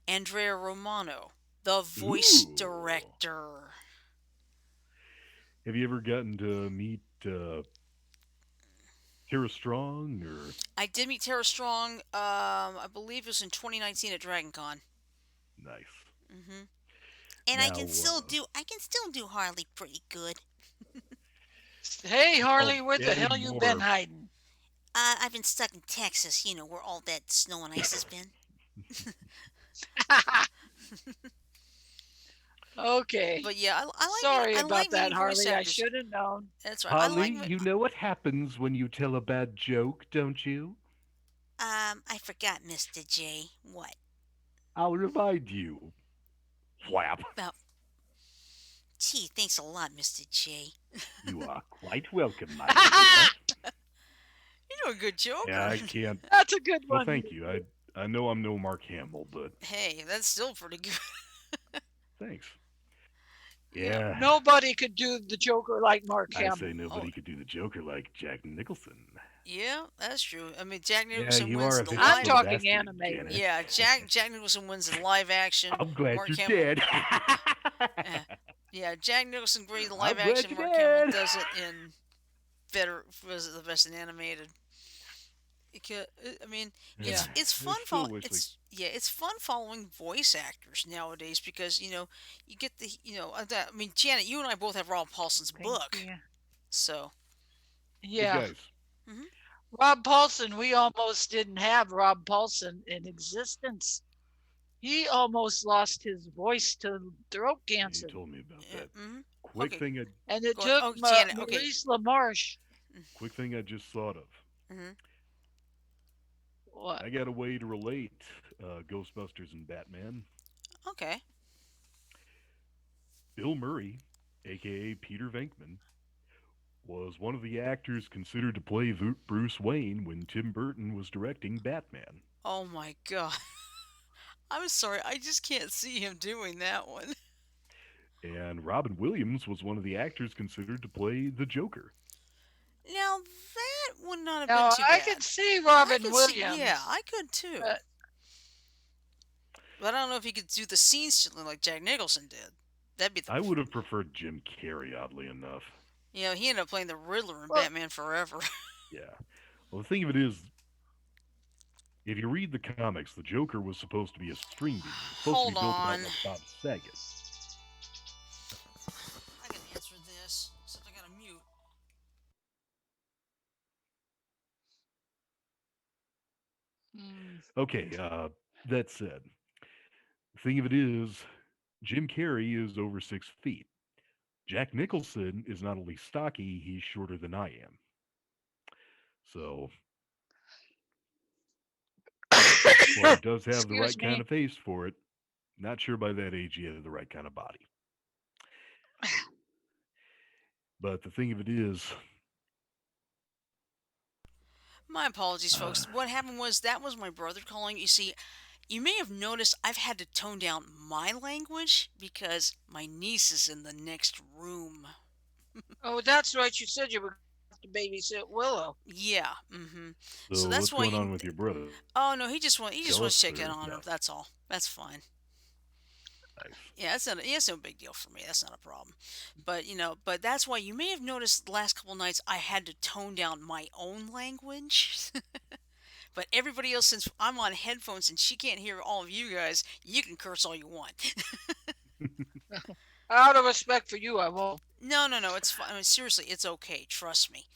[SPEAKER 1] Andrea Romano, the voice
[SPEAKER 2] Ooh.
[SPEAKER 1] director.
[SPEAKER 2] Have you ever gotten to meet Tara Strong or
[SPEAKER 1] I did meet Tara Strong. I believe it was in 2019 at DragonCon.
[SPEAKER 2] nice?
[SPEAKER 1] Hmm. And I
[SPEAKER 2] Now,
[SPEAKER 1] can still do Harley pretty good.
[SPEAKER 3] Hey
[SPEAKER 2] well,
[SPEAKER 3] Harley, where the
[SPEAKER 2] adding
[SPEAKER 3] hell you been
[SPEAKER 2] more.
[SPEAKER 3] hiding?
[SPEAKER 1] I've been stuck in Texas, where all that snow and ice has been.
[SPEAKER 3] Okay.
[SPEAKER 1] But yeah,
[SPEAKER 3] Sorry
[SPEAKER 1] I
[SPEAKER 3] about
[SPEAKER 1] like
[SPEAKER 3] that,
[SPEAKER 1] meeting voice
[SPEAKER 3] Harley. I
[SPEAKER 1] actors.
[SPEAKER 3] should have known.
[SPEAKER 1] That's right.
[SPEAKER 2] Holly, you know what happens when you tell a bad joke, don't you?
[SPEAKER 1] I forgot, Mr. J. What?
[SPEAKER 2] I'll remind you. Whap.
[SPEAKER 1] About. Gee, thanks a lot, Mr. J.
[SPEAKER 2] You are quite welcome, my dear.
[SPEAKER 1] You're a good
[SPEAKER 2] Yeah,
[SPEAKER 1] joker.
[SPEAKER 2] I can't.
[SPEAKER 3] That's a good
[SPEAKER 2] Well,
[SPEAKER 3] one.
[SPEAKER 2] thank you. I know I'm no Mark Hamill, but
[SPEAKER 1] Hey, that's still pretty good.
[SPEAKER 2] thanks.
[SPEAKER 1] Yeah.
[SPEAKER 2] Yeah,
[SPEAKER 3] Nobody could do the Joker like Mark
[SPEAKER 2] I say
[SPEAKER 3] Hamill.
[SPEAKER 1] Oh,
[SPEAKER 2] nobody could do the Joker like Jack Nicholson.
[SPEAKER 1] yeah, that's true. I mean, Jack
[SPEAKER 2] Yeah,
[SPEAKER 1] Nicholson
[SPEAKER 2] you
[SPEAKER 1] wins
[SPEAKER 2] are
[SPEAKER 1] in
[SPEAKER 2] a
[SPEAKER 1] the
[SPEAKER 2] vicious
[SPEAKER 3] I'm
[SPEAKER 1] live.
[SPEAKER 2] little
[SPEAKER 3] talking
[SPEAKER 2] bastard,
[SPEAKER 3] animated.
[SPEAKER 2] Janet.
[SPEAKER 1] Yeah, Jack Nicholson wins in live action.
[SPEAKER 2] I'm glad
[SPEAKER 1] Mark
[SPEAKER 2] you're
[SPEAKER 1] Hamill.
[SPEAKER 2] dead.
[SPEAKER 1] Eh. Yeah, Jack Nicholson great live
[SPEAKER 2] I'm glad
[SPEAKER 1] action.
[SPEAKER 2] you
[SPEAKER 1] Mark Hamill
[SPEAKER 2] did.
[SPEAKER 1] does it in better. Was it the best in animated? I mean,
[SPEAKER 3] Yeah.
[SPEAKER 1] it's
[SPEAKER 2] I
[SPEAKER 1] fun.
[SPEAKER 2] still wish they.
[SPEAKER 1] It's fun following voice actors nowadays because you get the I mean, Janet, you and I both have Rob Paulson's
[SPEAKER 3] Thank
[SPEAKER 1] book,
[SPEAKER 3] you.
[SPEAKER 1] so
[SPEAKER 2] Hey
[SPEAKER 3] Yeah.
[SPEAKER 2] guys,
[SPEAKER 1] hmm
[SPEAKER 3] Rob Paulson, we almost didn't have Rob Paulson in existence. He almost lost his voice to throat
[SPEAKER 2] you
[SPEAKER 3] cancer.
[SPEAKER 2] told me about
[SPEAKER 1] yeah,
[SPEAKER 2] that. Quick
[SPEAKER 1] okay,
[SPEAKER 2] thing I
[SPEAKER 3] And it
[SPEAKER 1] go ahead.
[SPEAKER 3] took
[SPEAKER 1] Oh, Janet, okay,
[SPEAKER 3] Maurice LaMarche.
[SPEAKER 2] quick thing I just thought of.
[SPEAKER 1] hmm
[SPEAKER 3] What?
[SPEAKER 2] I got a way to relate Ghostbusters and Batman.
[SPEAKER 1] okay.
[SPEAKER 2] Bill Murray, aka Peter Venkman, was one of the actors considered to play Bruce Wayne when Tim Burton was directing Batman.
[SPEAKER 1] Oh my god, I'm sorry, I just can't see him doing that one.
[SPEAKER 2] And Robin Williams was one of the actors considered to play the Joker.
[SPEAKER 1] Now that would not have been
[SPEAKER 3] Now
[SPEAKER 1] too
[SPEAKER 3] I could
[SPEAKER 1] bad.
[SPEAKER 3] see
[SPEAKER 1] I
[SPEAKER 3] Robin
[SPEAKER 1] could see, yeah,
[SPEAKER 3] Williams,
[SPEAKER 1] I could too.
[SPEAKER 3] but
[SPEAKER 1] But I don't know if he could do the scene stealing like Jack Nicholson did. That'd be the,
[SPEAKER 2] I would have preferred Jim Carrey, oddly enough.
[SPEAKER 1] he ended up playing the Riddler in
[SPEAKER 3] well,
[SPEAKER 1] Batman Forever.
[SPEAKER 2] Yeah. Well, the thing of it is, if you read the comics, the Joker was supposed to be a string bean. It was supposed to
[SPEAKER 1] Hold
[SPEAKER 2] be built
[SPEAKER 1] on,
[SPEAKER 2] about like Bob Saget.
[SPEAKER 1] I can answer this. Except I gotta mute.
[SPEAKER 3] mm,
[SPEAKER 2] Okay, that said, the thing of it is, Jim Carrey is over 6 feet. Jack Nicholson is not only stocky, he's shorter than I am. So, while he does have the right
[SPEAKER 3] excuse
[SPEAKER 2] kind
[SPEAKER 3] me.
[SPEAKER 2] of face for it, not sure by that age he had the right kind of body. But the thing of it is,
[SPEAKER 1] My apologies,
[SPEAKER 2] uh,
[SPEAKER 1] folks. What happened was that was my brother calling. You see, you may have noticed I've had to tone down my language because my niece is in the next room.
[SPEAKER 3] Oh, that's right. You said you were going to babysit Willow.
[SPEAKER 1] Yeah. So
[SPEAKER 2] so
[SPEAKER 1] that's
[SPEAKER 2] what's
[SPEAKER 1] why
[SPEAKER 2] going
[SPEAKER 1] you.
[SPEAKER 2] on with your brother?
[SPEAKER 1] Oh no, he just
[SPEAKER 2] Jealous
[SPEAKER 1] wants to check in
[SPEAKER 2] or
[SPEAKER 1] on her.
[SPEAKER 2] no?
[SPEAKER 1] That's all. That's fine.
[SPEAKER 2] Nice.
[SPEAKER 1] Yeah, it's no big deal for me. That's not a problem. But but that's why you may have noticed the last couple nights I had to tone down my own language. But everybody else, since I'm on headphones and she can't hear all of you guys, you can curse all you want.
[SPEAKER 3] Out of respect for you, I won't.
[SPEAKER 1] No, it's fine. I mean, seriously, it's okay. Trust me.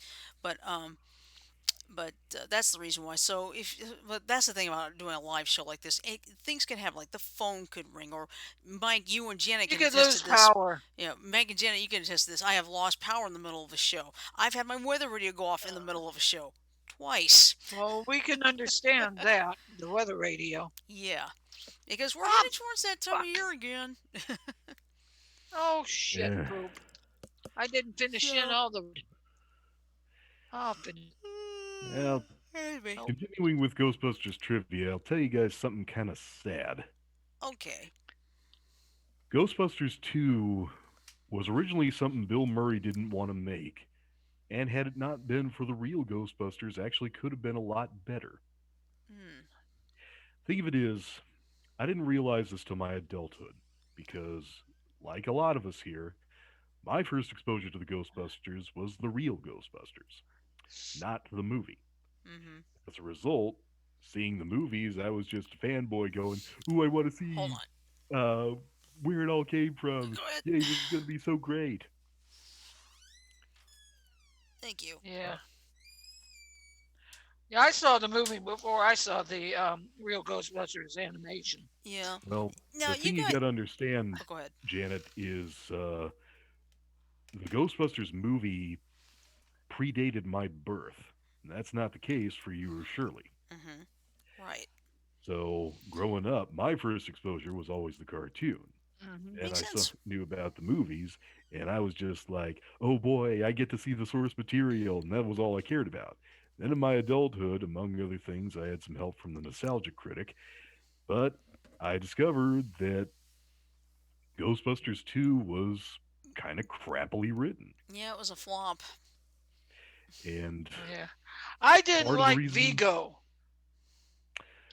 [SPEAKER 1] But that's the reason why. So but that's the thing about doing a live show like this. Things can happen. Like the phone could ring, or Mike, you and Janet
[SPEAKER 3] You
[SPEAKER 1] can
[SPEAKER 3] could
[SPEAKER 1] attest
[SPEAKER 3] lose
[SPEAKER 1] to this.
[SPEAKER 3] power.
[SPEAKER 1] Mike and Janet, you can attest to this. I have lost power in the middle of a show. I've had my weather radio go off in the middle of a show twice.
[SPEAKER 3] Well, we can understand that, the weather radio.
[SPEAKER 1] Yeah, because we're
[SPEAKER 3] Ah,
[SPEAKER 1] headed towards that time of
[SPEAKER 3] fuck.
[SPEAKER 1] year again.
[SPEAKER 3] Oh, shit,
[SPEAKER 2] Yeah.
[SPEAKER 3] poop. I didn't finish in
[SPEAKER 1] So,
[SPEAKER 3] all the. I'll finish.
[SPEAKER 2] Well,
[SPEAKER 1] anyway,
[SPEAKER 3] Oh,
[SPEAKER 2] continuing with Ghostbusters trivia, I'll tell you guys something kind of sad.
[SPEAKER 1] okay.
[SPEAKER 2] Ghostbusters 2 was originally something Bill Murray didn't want to make, and had it not been for the real Ghostbusters, actually could have been a lot better.
[SPEAKER 1] Hmm.
[SPEAKER 2] Think of it is, I didn't realize this till my adulthood, because, like a lot of us here, my first exposure to the Ghostbusters was the real Ghostbusters, not the movie.
[SPEAKER 1] Mm-hmm.
[SPEAKER 2] As a result, seeing the movies, I was just a fanboy going, "Ooh, I want to
[SPEAKER 1] Hold
[SPEAKER 2] see
[SPEAKER 1] on.
[SPEAKER 2] uh, where it all came from.
[SPEAKER 1] Go ahead.
[SPEAKER 2] Yay, this is going to be so great."
[SPEAKER 1] Thank you.
[SPEAKER 3] yeah. Yeah, I saw the movie before I saw the real Ghostbusters animation.
[SPEAKER 1] Yeah.
[SPEAKER 2] Well,
[SPEAKER 1] Now
[SPEAKER 2] the
[SPEAKER 1] you
[SPEAKER 2] thing you
[SPEAKER 1] got.
[SPEAKER 2] got to understand,
[SPEAKER 1] Oh, go ahead.
[SPEAKER 2] Janet, is the Ghostbusters movie predated my birth. And that's not the case for you or Shirley.
[SPEAKER 1] Mm-hmm. Right.
[SPEAKER 2] So, growing up, my first exposure was always the cartoon.
[SPEAKER 3] Hmm.
[SPEAKER 2] And
[SPEAKER 1] Makes sense.
[SPEAKER 2] knew about the movies, and I was just like, "Oh boy, I get to see the source material," and that was all I cared about. Then in my adulthood, among other things, I had some help from the nostalgia critic, but I discovered that Ghostbusters 2 was kind of crappily written.
[SPEAKER 1] Yeah, it was a flop.
[SPEAKER 2] And
[SPEAKER 3] Yeah. I didn't
[SPEAKER 2] part of the
[SPEAKER 3] like
[SPEAKER 2] reason
[SPEAKER 3] Vigo.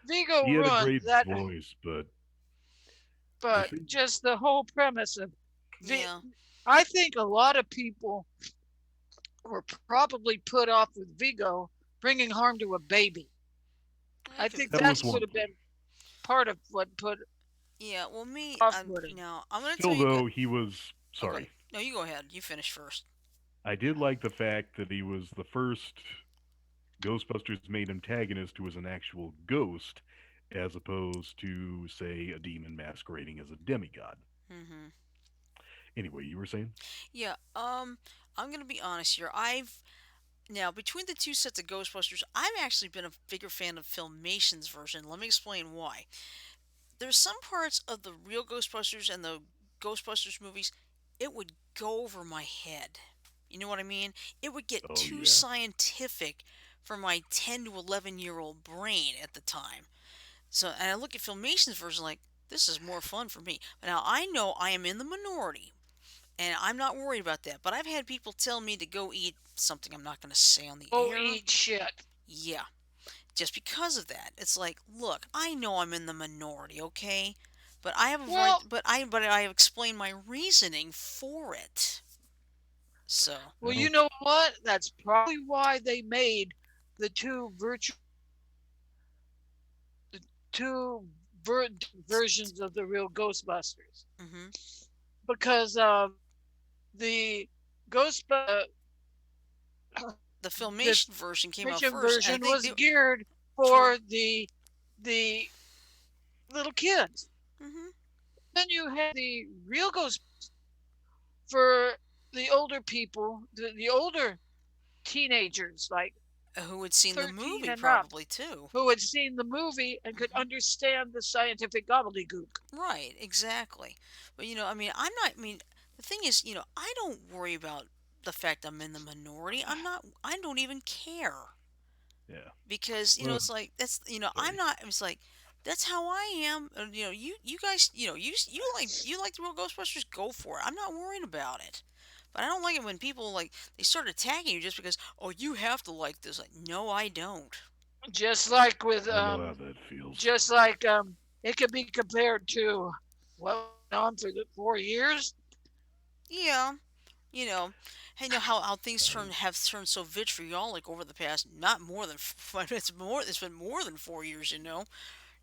[SPEAKER 3] Vigo
[SPEAKER 2] he had a
[SPEAKER 3] ruined
[SPEAKER 2] great
[SPEAKER 3] that,
[SPEAKER 2] voice, but the
[SPEAKER 3] but
[SPEAKER 2] thing,
[SPEAKER 3] just the whole premise of The,
[SPEAKER 1] Yeah,
[SPEAKER 3] I think a lot of people were probably put off with Vigo bringing harm to a baby.
[SPEAKER 1] I
[SPEAKER 3] I
[SPEAKER 1] could.
[SPEAKER 3] think
[SPEAKER 2] That
[SPEAKER 3] that
[SPEAKER 2] was
[SPEAKER 3] could
[SPEAKER 2] one
[SPEAKER 3] have
[SPEAKER 2] thing.
[SPEAKER 3] been part of what put
[SPEAKER 1] Yeah, well, me,
[SPEAKER 3] off
[SPEAKER 1] I'm.
[SPEAKER 3] putting.
[SPEAKER 1] I'm gonna tell
[SPEAKER 2] Still,
[SPEAKER 1] you.
[SPEAKER 2] though, he was
[SPEAKER 1] Okay,
[SPEAKER 2] sorry.
[SPEAKER 1] no, you go ahead. You finish first.
[SPEAKER 2] I did like the fact that he was the first Ghostbusters made antagonist who was an actual ghost, as opposed to, say, a demon masquerading as a demigod.
[SPEAKER 1] Mm-hmm.
[SPEAKER 2] Anyway, you were saying?
[SPEAKER 1] Yeah. I'm gonna be honest here. I've Now, between the two sets of Ghostbusters, I've actually been a bigger fan of Filmation's version. Let me explain why. There's some parts of the real Ghostbusters and the Ghostbusters movies, it would go over my head. You know what I mean? It would get
[SPEAKER 2] Oh,
[SPEAKER 1] too
[SPEAKER 2] yeah.
[SPEAKER 1] scientific for my 10 to 11-year-old brain at the time. So, and I look at Filmation's version like, this is more fun for me. Now, I know I am in the minority, and I'm not worried about that. But I've had people tell me to go eat something I'm not going to say on the
[SPEAKER 3] Go
[SPEAKER 1] air.
[SPEAKER 3] eat shit.
[SPEAKER 1] Yeah, just because of that. It's like, look, I know I'm in the minority, okay? But I have a right,
[SPEAKER 3] Well,
[SPEAKER 1] but I have explained my reasoning for it. So,
[SPEAKER 3] well, you
[SPEAKER 2] Well,
[SPEAKER 3] know what? That's probably why they made the two different versions of the real Ghostbusters
[SPEAKER 1] hmm
[SPEAKER 3] because the Ghost
[SPEAKER 1] the
[SPEAKER 3] the
[SPEAKER 1] filmation version came out
[SPEAKER 3] fiction
[SPEAKER 1] first, and I
[SPEAKER 3] version
[SPEAKER 1] think
[SPEAKER 3] was
[SPEAKER 1] they
[SPEAKER 3] geared
[SPEAKER 1] toward.
[SPEAKER 3] for the little kids.
[SPEAKER 1] hmm
[SPEAKER 3] Then you had the real Ghost for the older people, the older teenagers, like
[SPEAKER 1] Who had seen the
[SPEAKER 3] 13
[SPEAKER 1] movie
[SPEAKER 3] and up,
[SPEAKER 1] probably too.
[SPEAKER 3] who had seen the movie and could
[SPEAKER 1] hmm
[SPEAKER 3] understand the scientific gobbledygook.
[SPEAKER 1] Right, exactly. But I mean, I'm not. I mean, the thing is, I don't worry about the fact I'm in the minority. I'm not. I don't even care.
[SPEAKER 2] yeah.
[SPEAKER 1] Because
[SPEAKER 2] Well,
[SPEAKER 1] it's like that's I'm
[SPEAKER 2] sorry.
[SPEAKER 1] not. It's like that's how I am. You guys, you like the real Ghostbusters, go for it. I'm not worried about it. But I don't like it when people like they start attacking you just because, oh, you have to like this. Like, no, I don't.
[SPEAKER 3] Just like with
[SPEAKER 2] I know how that feels.
[SPEAKER 3] just like it could be compared to what went on for the 4 years.
[SPEAKER 1] Yeah, you know, I know how things have turned so vitriolic over the past not more than it's been more than 4 years.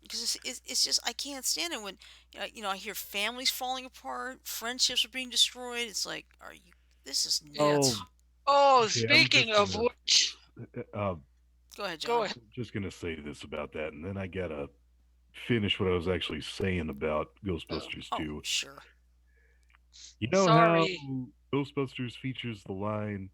[SPEAKER 1] Because it's just I can't stand it when I hear families falling apart, friendships are being destroyed. It's like, are you? This is
[SPEAKER 2] Oh,
[SPEAKER 1] nuts.
[SPEAKER 3] Oh,
[SPEAKER 2] okay. I'm
[SPEAKER 3] speaking
[SPEAKER 2] just
[SPEAKER 3] of
[SPEAKER 2] gonna,
[SPEAKER 3] which,
[SPEAKER 1] Go ahead,
[SPEAKER 3] go
[SPEAKER 1] John.
[SPEAKER 3] ahead.
[SPEAKER 2] just gonna say this about that, and then I gotta finish what I was actually saying about Ghostbusters
[SPEAKER 1] Oh,
[SPEAKER 2] 2.
[SPEAKER 1] sure.
[SPEAKER 2] You know how
[SPEAKER 3] Sorry.
[SPEAKER 2] Ghostbusters features the line,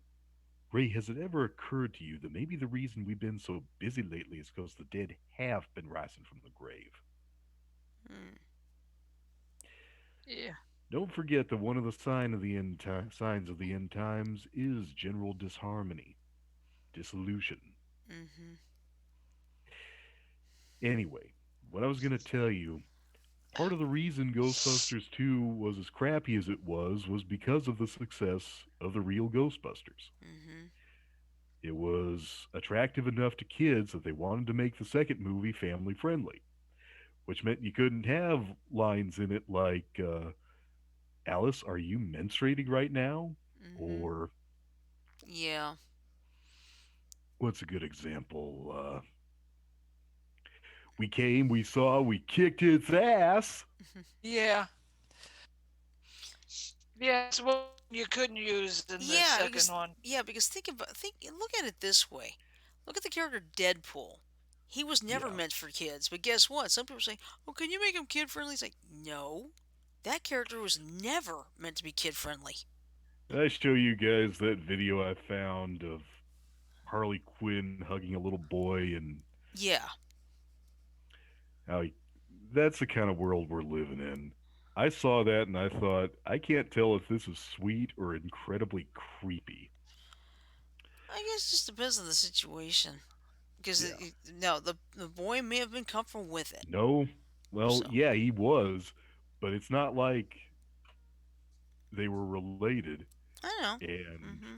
[SPEAKER 2] Ray, has it ever occurred to you that maybe the reason we've been so busy lately is because the dead have been rising from the grave?
[SPEAKER 1] Mm,
[SPEAKER 3] Yeah.
[SPEAKER 2] Don't forget that one of the signs of the end times is general disharmony, dissolution.
[SPEAKER 1] mm-hmm.
[SPEAKER 2] Anyway, what I was going to tell you, part of the reason Ghostbusters 2 was as crappy as it was because of the success of the real Ghostbusters.
[SPEAKER 1] Mm-hmm.
[SPEAKER 2] It was attractive enough to kids that they wanted to make the second movie family friendly, which meant you couldn't have lines in it like, Alice, are you menstruating right now?
[SPEAKER 1] Mm-hmm.
[SPEAKER 2] Or,
[SPEAKER 1] Yeah.
[SPEAKER 2] what's a good example? We came, we saw, we kicked its ass.
[SPEAKER 3] Yeah. Yeah, it's one you couldn't use in the
[SPEAKER 1] Yeah,
[SPEAKER 3] second
[SPEAKER 1] because
[SPEAKER 3] one.
[SPEAKER 1] look at it this way. Look at the character Deadpool. He was never
[SPEAKER 2] Yeah.
[SPEAKER 1] meant for kids, but guess what? Some people say, "Oh, can you make him kid friendly?" It's like, no, that character was never meant to be kid friendly.
[SPEAKER 2] I show you guys that video I found of Harley Quinn hugging a little boy and
[SPEAKER 1] Yeah,
[SPEAKER 2] how he, that's the kind of world we're living in. I saw that and I thought, I can't tell if this is sweet or incredibly creepy.
[SPEAKER 1] I guess it just depends on the situation. Because
[SPEAKER 2] Yeah.
[SPEAKER 1] no, the boy may have been comfortable with it.
[SPEAKER 2] No, well,
[SPEAKER 1] So
[SPEAKER 2] yeah, he was, but it's not like they were related,
[SPEAKER 1] I know.
[SPEAKER 2] and
[SPEAKER 1] hmm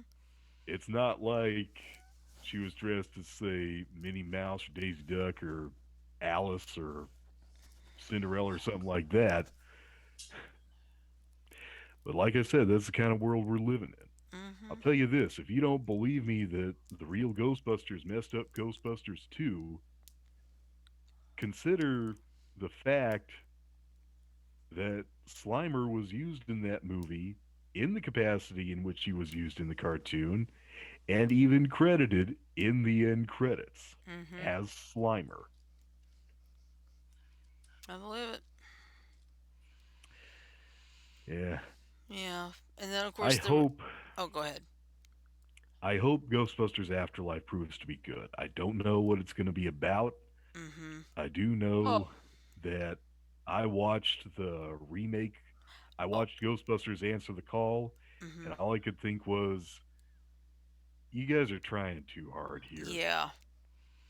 [SPEAKER 2] it's not like she was dressed as, say, Minnie Mouse or Daisy Duck or Alice or Cinderella or something like that. But like I said, that's the kind of world we're living in. I'll
[SPEAKER 1] Mhm.
[SPEAKER 2] tell you this, if you don't believe me that the real Ghostbusters messed up Ghostbusters 2, consider the fact that Slimer was used in that movie in the capacity in which he was used in the cartoon and even credited in the end credits
[SPEAKER 1] Mhm.
[SPEAKER 2] as Slimer.
[SPEAKER 1] I believe it.
[SPEAKER 2] Yeah.
[SPEAKER 1] Yeah. And then of
[SPEAKER 2] I
[SPEAKER 1] course there were.
[SPEAKER 2] hope
[SPEAKER 1] Oh, go ahead.
[SPEAKER 2] I hope Ghostbusters Afterlife proves to be good. I don't know what it's going to be about.
[SPEAKER 1] Mhm.
[SPEAKER 2] I do
[SPEAKER 3] Oh,
[SPEAKER 2] know that I watched the remake. I
[SPEAKER 1] Oh.
[SPEAKER 2] watched Ghostbusters Answer the Call, and
[SPEAKER 1] Mhm.
[SPEAKER 2] all I could think was, you guys are trying too hard here.
[SPEAKER 1] Yeah.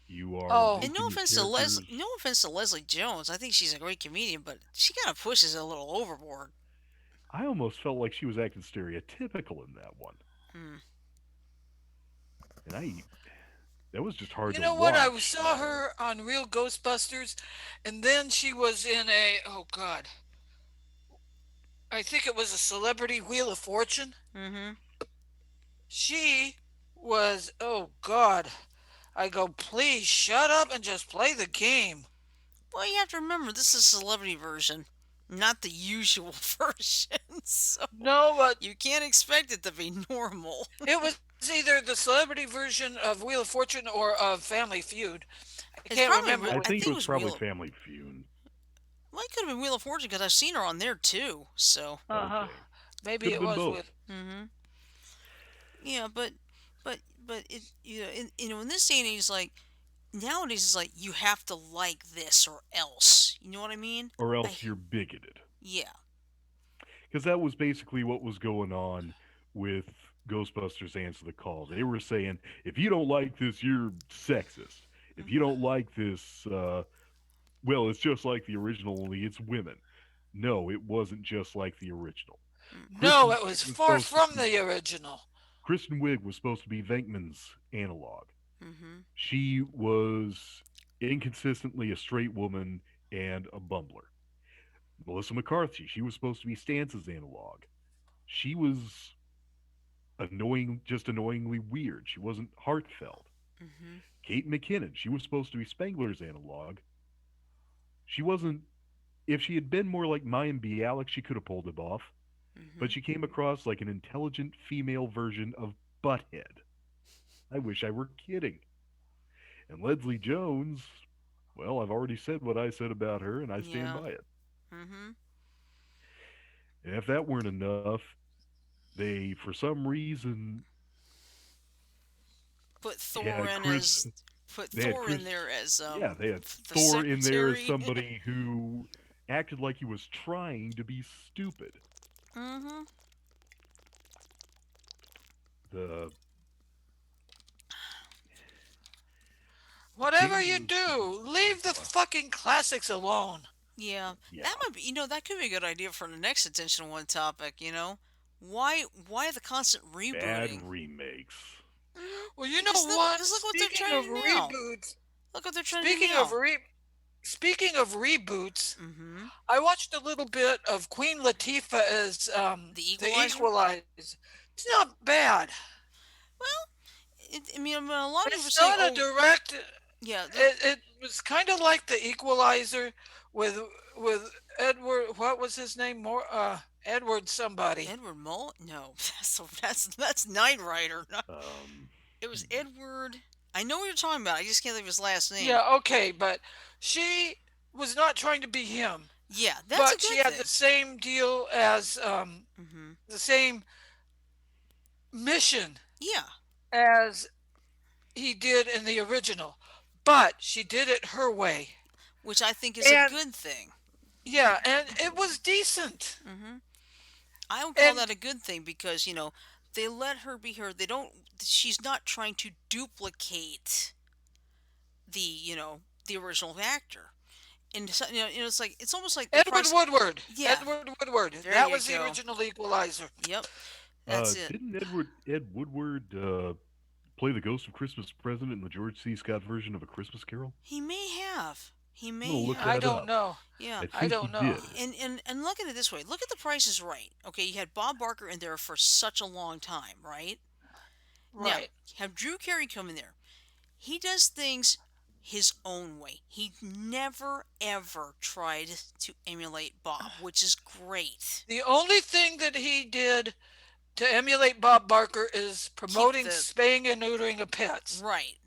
[SPEAKER 2] You are
[SPEAKER 3] oh,
[SPEAKER 1] And no
[SPEAKER 2] making your
[SPEAKER 1] offense to Les,
[SPEAKER 2] characters.
[SPEAKER 1] no offense to Leslie Jones. I think she's a great comedian, but she kind of pushes it a little overboard.
[SPEAKER 2] I almost felt like she was acting stereotypical in that one,
[SPEAKER 1] Hmm.
[SPEAKER 2] and that was just hard
[SPEAKER 3] you
[SPEAKER 2] to
[SPEAKER 3] know what? I
[SPEAKER 2] watch.
[SPEAKER 3] saw her on Real Ghostbusters, and then she was in a, oh God, I think it was a Celebrity Wheel of Fortune.
[SPEAKER 1] Mhm.
[SPEAKER 3] She was, oh God. I go, please shut up and just play the game.
[SPEAKER 1] Well, you have to remember this is a celebrity version, not the usual version. So
[SPEAKER 3] No, but
[SPEAKER 1] you can't expect it to be normal.
[SPEAKER 3] it was either the celebrity version of Wheel of Fortune or of Family Feud. I can't
[SPEAKER 1] It's
[SPEAKER 3] remember
[SPEAKER 1] probably.
[SPEAKER 3] which.
[SPEAKER 2] I
[SPEAKER 1] I
[SPEAKER 2] think it
[SPEAKER 1] think it
[SPEAKER 2] was
[SPEAKER 1] was
[SPEAKER 2] probably
[SPEAKER 1] Wheel of.
[SPEAKER 2] Family Feud.
[SPEAKER 1] Well, it could have been Wheel of Fortune because I've seen her on there too. So.
[SPEAKER 3] Uh huh.
[SPEAKER 2] Okay,
[SPEAKER 3] Maybe
[SPEAKER 2] could have
[SPEAKER 3] it
[SPEAKER 2] been
[SPEAKER 3] was
[SPEAKER 2] both.
[SPEAKER 3] with.
[SPEAKER 1] Mhm. Yeah, but it in this day and age, like nowadays, it's like you have to like this or else. You know what I mean?
[SPEAKER 2] Or
[SPEAKER 1] I.
[SPEAKER 2] else you're bigoted.
[SPEAKER 1] Yeah.
[SPEAKER 2] Because that was basically what was going on with Ghostbusters Answer the Call. They were saying, if you don't like this, you're sexist. If you don't like this, well, it's just like the original, only it's women. No, it wasn't just like the original.
[SPEAKER 1] Mm-mm.
[SPEAKER 3] No,
[SPEAKER 2] Kristen
[SPEAKER 3] it
[SPEAKER 2] Wiig
[SPEAKER 3] was
[SPEAKER 2] was
[SPEAKER 3] far
[SPEAKER 2] supposed to
[SPEAKER 3] from
[SPEAKER 2] be
[SPEAKER 3] the original.
[SPEAKER 2] Kristen Wiig was supposed to be Venkman's analog.
[SPEAKER 1] Mhm.
[SPEAKER 2] She was inconsistently a straight woman and a bumbler. Melissa McCarthy, she was supposed to be Stance's analog. She was just annoyingly weird. She wasn't heartfelt.
[SPEAKER 1] Mhm.
[SPEAKER 2] Kate McKinnon, she was supposed to be Spangler's analog. She wasn't. If she had been more like Mayim Bialik, she could have pulled it off. But
[SPEAKER 1] Mhm.
[SPEAKER 2] she came across like an intelligent female version of Butthead. I wish I were kidding. And Leslie Jones, well, I've already said what I said about her, and I stand
[SPEAKER 1] Yeah.
[SPEAKER 2] by it.
[SPEAKER 1] Mhm.
[SPEAKER 2] And if that weren't enough, they, for some reason,
[SPEAKER 1] Put Thor
[SPEAKER 2] had
[SPEAKER 1] in
[SPEAKER 2] Chris.
[SPEAKER 1] as put
[SPEAKER 2] They had
[SPEAKER 1] Thor
[SPEAKER 2] Chris.
[SPEAKER 1] in there as
[SPEAKER 2] Yeah, they had
[SPEAKER 1] the
[SPEAKER 2] Thor in there as
[SPEAKER 1] secretary.
[SPEAKER 2] somebody who acted like he was trying to be stupid.
[SPEAKER 1] Mhm.
[SPEAKER 2] The
[SPEAKER 3] Whatever you
[SPEAKER 2] King.
[SPEAKER 3] do, leave the fucking classics alone.
[SPEAKER 1] Yeah, that
[SPEAKER 2] Yeah,
[SPEAKER 1] might be. That could be a good idea for the next attention one topic. Why the constant
[SPEAKER 2] bad
[SPEAKER 1] rebooting?
[SPEAKER 2] remakes.
[SPEAKER 3] Well, you know
[SPEAKER 1] Because
[SPEAKER 3] what?
[SPEAKER 1] look what they're trying to do now. Look what they're trying to do
[SPEAKER 3] Speaking of
[SPEAKER 1] now.
[SPEAKER 3] re, speaking of reboots,
[SPEAKER 1] Mm-hmm.
[SPEAKER 3] I watched a little bit of Queen Latifah as
[SPEAKER 1] The
[SPEAKER 3] the
[SPEAKER 1] Equalizer.
[SPEAKER 3] Equalizer. It's not bad.
[SPEAKER 1] Well, I mean, a lot of people are
[SPEAKER 3] It's
[SPEAKER 1] saying,
[SPEAKER 3] not a
[SPEAKER 1] "Oh,
[SPEAKER 3] direct.
[SPEAKER 1] yeah,
[SPEAKER 3] It was kind of like the Equalizer with with Edward. What was his name? More Edward somebody.
[SPEAKER 1] Edward Mull. No, that's Knight Rider.
[SPEAKER 2] Um,
[SPEAKER 1] It was Edward. I know what you're talking about. I just can't think of his last name.
[SPEAKER 3] Yeah, okay, but she was not trying to be him,
[SPEAKER 1] Yeah, that's a
[SPEAKER 3] but she
[SPEAKER 1] good
[SPEAKER 3] had the
[SPEAKER 1] thing.
[SPEAKER 3] same deal as
[SPEAKER 1] Mm-hmm.
[SPEAKER 3] the same mission
[SPEAKER 1] Yeah,
[SPEAKER 3] as he did in the original, but she did it her way.
[SPEAKER 1] which I think is a
[SPEAKER 3] And
[SPEAKER 1] good thing.
[SPEAKER 3] yeah, and it was decent.
[SPEAKER 1] Mm-hmm. I would call that
[SPEAKER 3] And
[SPEAKER 1] a good thing because they let her be her. They don't. She's not trying to duplicate the original actor. And so, it's like it's almost like the
[SPEAKER 3] Edward
[SPEAKER 1] price.
[SPEAKER 3] Woodward,
[SPEAKER 1] Yeah,
[SPEAKER 3] Edward Woodward,
[SPEAKER 1] there
[SPEAKER 3] that
[SPEAKER 1] you
[SPEAKER 3] was the
[SPEAKER 1] go.
[SPEAKER 3] original Equalizer.
[SPEAKER 1] Yep, that's it.
[SPEAKER 2] didn't Ed Woodward play the ghost of Christmas Present in the George C. Scott version of A Christmas Carol?
[SPEAKER 1] He may have. He
[SPEAKER 2] I'm gonna
[SPEAKER 1] may
[SPEAKER 2] look
[SPEAKER 3] I
[SPEAKER 1] have.
[SPEAKER 2] that
[SPEAKER 3] don't
[SPEAKER 2] up.
[SPEAKER 3] know.
[SPEAKER 1] Yeah.
[SPEAKER 2] I
[SPEAKER 3] I
[SPEAKER 2] think he
[SPEAKER 3] don't know.
[SPEAKER 2] did.
[SPEAKER 1] And look at it this way. Look at the Price is Right. Okay, you had Bob Barker in there for such a long time, right? Now,
[SPEAKER 3] Right.
[SPEAKER 1] have Drew Carey come in there. He does things his own way. He never ever tried to emulate Bob, which is great.
[SPEAKER 3] The only thing that he did to emulate Bob Barker is
[SPEAKER 1] Keep
[SPEAKER 3] promoting
[SPEAKER 1] the
[SPEAKER 3] spaying and neutering of pets.
[SPEAKER 1] right.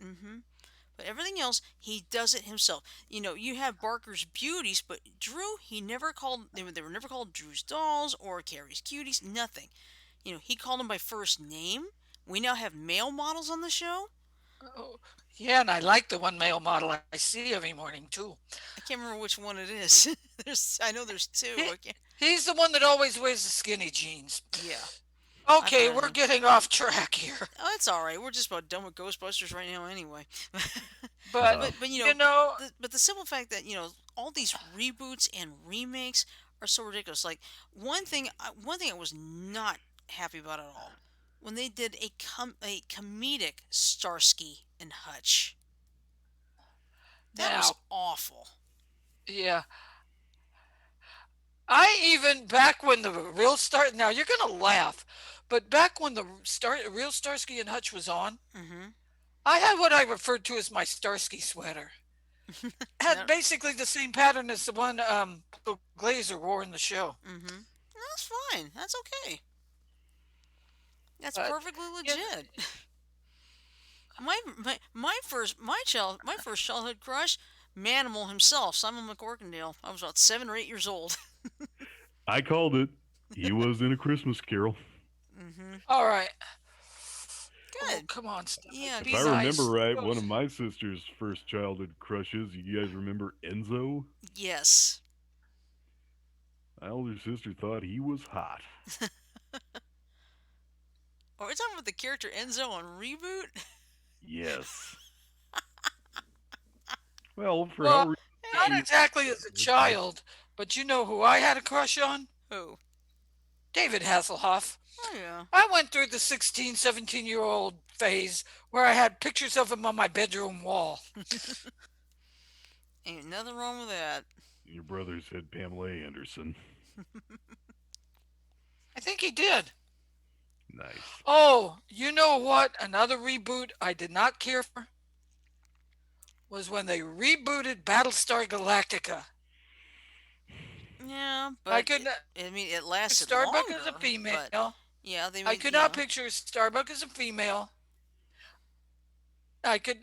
[SPEAKER 1] But everything else, he does it himself. You know, you have Barker's Beauties, but Drew, he never called. They were never called Drew's Dolls or Carrie's Cuties. Nothing. You know, he called them by first name. We now have male models on the show.
[SPEAKER 3] Oh, yeah, and I like the one male model I see every morning too.
[SPEAKER 1] I can't remember which one it is. I know there's two.
[SPEAKER 3] He,
[SPEAKER 1] I can't.
[SPEAKER 3] he's the one that always wears the skinny jeans.
[SPEAKER 1] Yeah, I
[SPEAKER 3] Okay,
[SPEAKER 1] forgot his
[SPEAKER 3] we're
[SPEAKER 1] name.
[SPEAKER 3] getting off track here.
[SPEAKER 1] Oh, it's all right. We're just about done with Ghostbusters right now, anyway.
[SPEAKER 3] But,
[SPEAKER 1] But you
[SPEAKER 3] you
[SPEAKER 1] know,
[SPEAKER 3] know,
[SPEAKER 1] but the simple fact that all these reboots and remakes are so ridiculous. Like one thing I was not happy about at all when they did a comedic Starsky and Hutch. That was
[SPEAKER 3] now,
[SPEAKER 1] awful.
[SPEAKER 3] yeah. I even, back when the real start, now you're going to laugh, but back when the real Starsky and Hutch was on,
[SPEAKER 1] Mm-hmm.
[SPEAKER 3] I had what I referred to as my Starsky sweater. Had
[SPEAKER 1] That.
[SPEAKER 3] basically the same pattern as the one Bill Glazer wore in the show.
[SPEAKER 1] Mm-hmm. That's fine. That's okay. That's
[SPEAKER 3] But
[SPEAKER 1] perfectly
[SPEAKER 3] you know,
[SPEAKER 1] legit. My first childhood crush, Manimal himself, Simon McCorkindale. I was about 7 or 8 years old.
[SPEAKER 2] I called it. He was in A Christmas Carol.
[SPEAKER 1] Mm-hmm.
[SPEAKER 3] all right. Oh,
[SPEAKER 1] Good.
[SPEAKER 3] come on, stop
[SPEAKER 1] Yeah,
[SPEAKER 3] it.
[SPEAKER 2] If
[SPEAKER 3] Be
[SPEAKER 2] I
[SPEAKER 1] because
[SPEAKER 2] remember
[SPEAKER 3] nice.
[SPEAKER 2] right, one of
[SPEAKER 3] Ghost.
[SPEAKER 2] my sister's first childhood crushes, you guys remember Enzo?
[SPEAKER 1] yes.
[SPEAKER 2] My older sister thought he was hot.
[SPEAKER 1] Are we talking about the character Enzo on reboot?
[SPEAKER 2] Yes. Well, for
[SPEAKER 3] Well,
[SPEAKER 2] how
[SPEAKER 3] not
[SPEAKER 1] Hey,
[SPEAKER 2] reasons
[SPEAKER 3] exactly as a
[SPEAKER 2] she was.
[SPEAKER 3] child, but you know who I had a crush on?
[SPEAKER 1] who?
[SPEAKER 3] David Hasselhoff.
[SPEAKER 1] Oh yeah.
[SPEAKER 3] I went through the 16, 17-year-old phase where I had pictures of him on my bedroom wall.
[SPEAKER 1] Ain't nothing wrong with that.
[SPEAKER 2] Your brother said Pamela Anderson.
[SPEAKER 3] I think he did.
[SPEAKER 2] Nice.
[SPEAKER 3] Oh, you know what? Another reboot I did not care for was when they rebooted Battlestar Galactica.
[SPEAKER 1] Yeah,
[SPEAKER 3] I
[SPEAKER 1] but
[SPEAKER 3] could not
[SPEAKER 1] I mean, it lasted
[SPEAKER 3] Starbuck as a
[SPEAKER 1] longer. But
[SPEAKER 3] female.
[SPEAKER 1] yeah, they
[SPEAKER 3] I
[SPEAKER 1] made
[SPEAKER 3] could not picture Starbuck as a female. I could,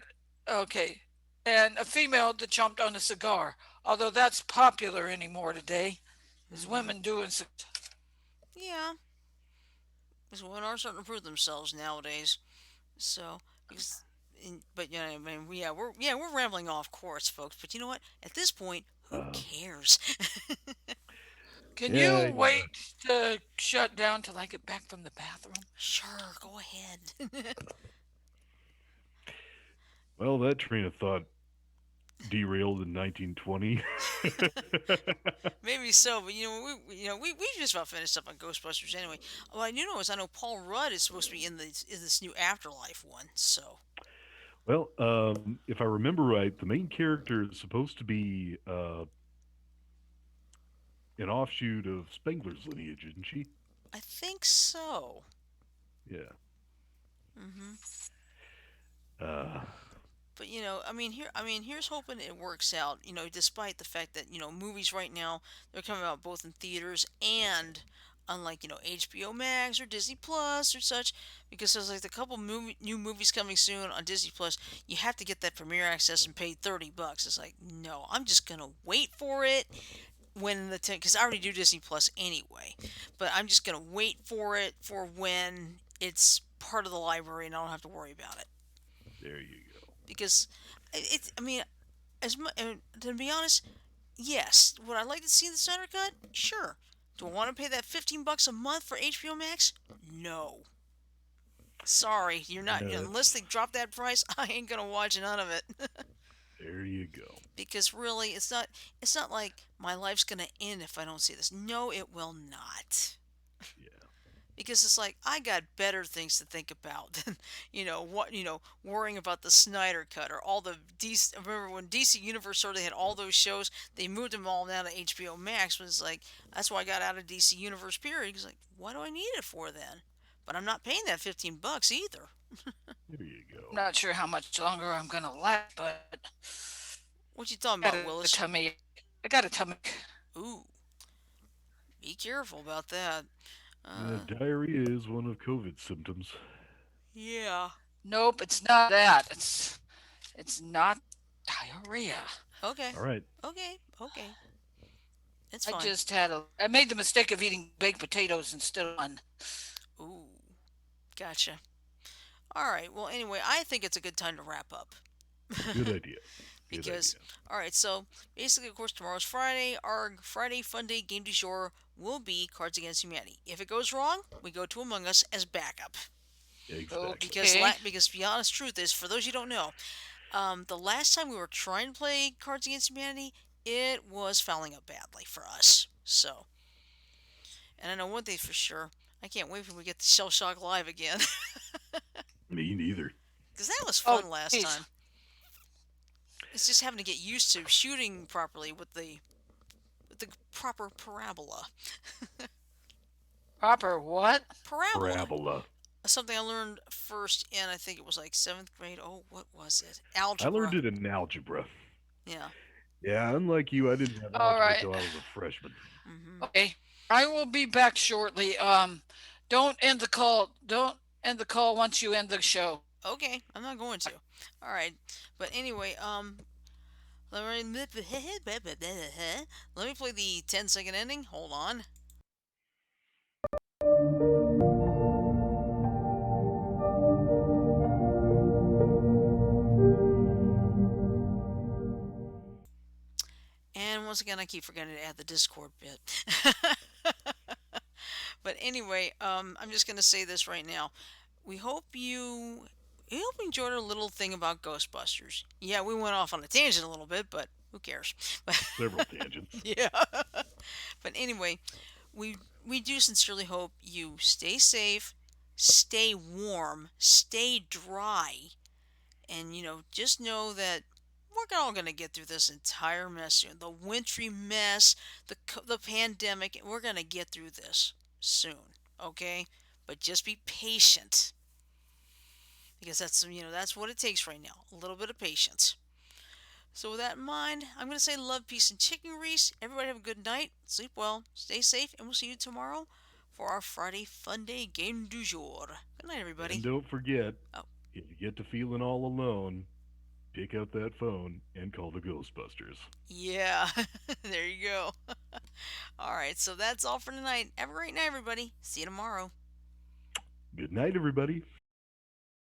[SPEAKER 3] okay, and a female that chomped on a cigar. Although that's popular anymore today, is
[SPEAKER 1] hmm
[SPEAKER 3] women doing.
[SPEAKER 1] yeah, because women are starting to prove themselves nowadays. So, because, but I mean, we're rambling off course, folks. But you know what? At this point, who
[SPEAKER 2] Uh,
[SPEAKER 1] cares?
[SPEAKER 3] Can
[SPEAKER 2] yeah,
[SPEAKER 3] you wait to shut down till I get back from the bathroom?
[SPEAKER 1] Sure, go ahead.
[SPEAKER 2] well, that train of thought derailed in 1920.
[SPEAKER 1] Maybe so, but we just about finished up on Ghostbusters anyway. What I do know is I know Paul Rudd is supposed to be in this new Afterlife one. So
[SPEAKER 2] well, if I remember right, the main character is supposed to be an offshoot of Spengler's lineage, isn't she?
[SPEAKER 1] I think so.
[SPEAKER 2] Yeah.
[SPEAKER 1] hmm
[SPEAKER 2] Uh,
[SPEAKER 1] But here's hoping it works out. You know, despite the fact that movies right now they're coming out both in theaters and unlike HBO Max or Disney Plus or such, because there's like a couple new movies coming soon on Disney Plus. You have to get that premiere access and pay $30. It's like no, I'm just gonna wait for it when because I already do Disney Plus anyway, but I'm just gonna wait for it for when it's part of the library and I don't have to worry about it
[SPEAKER 2] there you go.
[SPEAKER 1] because it's I mean to be honest, yes, would I like to see the Snyder cut? Sure. Do I want to pay that $15 a month for HBO Max? No. Sorry, you're not
[SPEAKER 2] Yeah,
[SPEAKER 1] unless they
[SPEAKER 2] that's
[SPEAKER 1] drop that price. I ain't gonna watch none of it
[SPEAKER 2] there you go.
[SPEAKER 1] because really, it's not like my life's gonna end if I don't see this. No, it will not.
[SPEAKER 2] Yeah.
[SPEAKER 1] because it's like I got better things to think about than worrying about the Snyder cut or all the DC. I remember when DC Universe started, they had all those shows. They moved them all down to HBO Max. But it's like that's why I got out of DC Universe. Period. It's like, what do I need it for then? But I'm not paying that $15 either.
[SPEAKER 2] There you
[SPEAKER 3] I'm
[SPEAKER 2] go.
[SPEAKER 3] not sure how much longer I'm gonna last, but
[SPEAKER 1] What you talking
[SPEAKER 3] I got
[SPEAKER 1] about,
[SPEAKER 3] a
[SPEAKER 1] Willis?
[SPEAKER 3] tummy. I got a tummy.
[SPEAKER 1] Ooh, be careful about that. Uh,
[SPEAKER 2] Diarrhea is one of COVID symptoms.
[SPEAKER 1] yeah.
[SPEAKER 3] Nope, it's not that. It's not diarrhea.
[SPEAKER 1] Okay.
[SPEAKER 2] All right.
[SPEAKER 1] Okay. Okay. It's
[SPEAKER 3] I
[SPEAKER 1] fine.
[SPEAKER 3] just had a. I made the mistake of eating baked potatoes instead of one.
[SPEAKER 1] Ooh, gotcha. All right. Well, anyway, I think it's a good time to wrap up.
[SPEAKER 2] Good idea. Good
[SPEAKER 1] Because,
[SPEAKER 2] idea.
[SPEAKER 1] all right, so basically, of course, tomorrow's Friday. Our Friday Fun Day game du jour will be Cards Against Humanity. If it goes wrong, we go to Among Us as backup.
[SPEAKER 2] Exactly.
[SPEAKER 1] Because the honest truth is, for those you don't know, the last time we were trying to play Cards Against Humanity, it was fouling up badly for us. So, and I know one thing for sure. I can't wait when we get the Shell Shock Live again.
[SPEAKER 2] Me neither.
[SPEAKER 1] Because that was
[SPEAKER 3] Oh,
[SPEAKER 1] fun last
[SPEAKER 3] jeez.
[SPEAKER 1] time. It's just having to get used to shooting properly with the proper parabola.
[SPEAKER 3] Proper what?
[SPEAKER 1] Parabola.
[SPEAKER 2] Parabola.
[SPEAKER 1] Something I learned first in, I think it was like seventh grade. Oh, what was it?
[SPEAKER 2] I learned
[SPEAKER 1] Algebra.
[SPEAKER 2] it in algebra.
[SPEAKER 1] Yeah.
[SPEAKER 2] Yeah, unlike you, I didn't have
[SPEAKER 3] All
[SPEAKER 2] algebra
[SPEAKER 3] right.
[SPEAKER 2] till I was a freshman.
[SPEAKER 3] Okay. I will be back shortly. Don't end the call. Don't end the call once you end the show.
[SPEAKER 1] Okay, I'm not going to. All right, but anyway, let me let me play the 10-second ending. Hold on. And once again, I keep forgetting to add the Discord bit. But anyway, I'm just gonna say this right now. We hope you we hope you enjoyed our little thing about Ghostbusters. Yeah, we went off on a tangent a little bit, but who cares?
[SPEAKER 2] Several tangents.
[SPEAKER 1] Yeah. But anyway, we we do sincerely hope you stay safe, stay warm, stay dry, and just know that we're all gonna get through this entire mess soon. The wintry mess, the pandemic. We're gonna get through this soon. Okay, but just be patient because that's what it takes right now. A little bit of patience. So with that in mind, I'm gonna say love, peace, and chicken grease. Everybody have a good night. Sleep well. Stay safe, and we'll see you tomorrow for our Friday Fun Day game du jour. Good night,
[SPEAKER 2] And
[SPEAKER 1] everybody.
[SPEAKER 2] don't forget,
[SPEAKER 1] Oh,
[SPEAKER 2] if you get to feeling all alone, pick up that phone and call the Ghostbusters.
[SPEAKER 1] yeah. There you go. All right, so that's all for tonight. Have a great night, everybody. See you tomorrow.
[SPEAKER 2] Good night, everybody.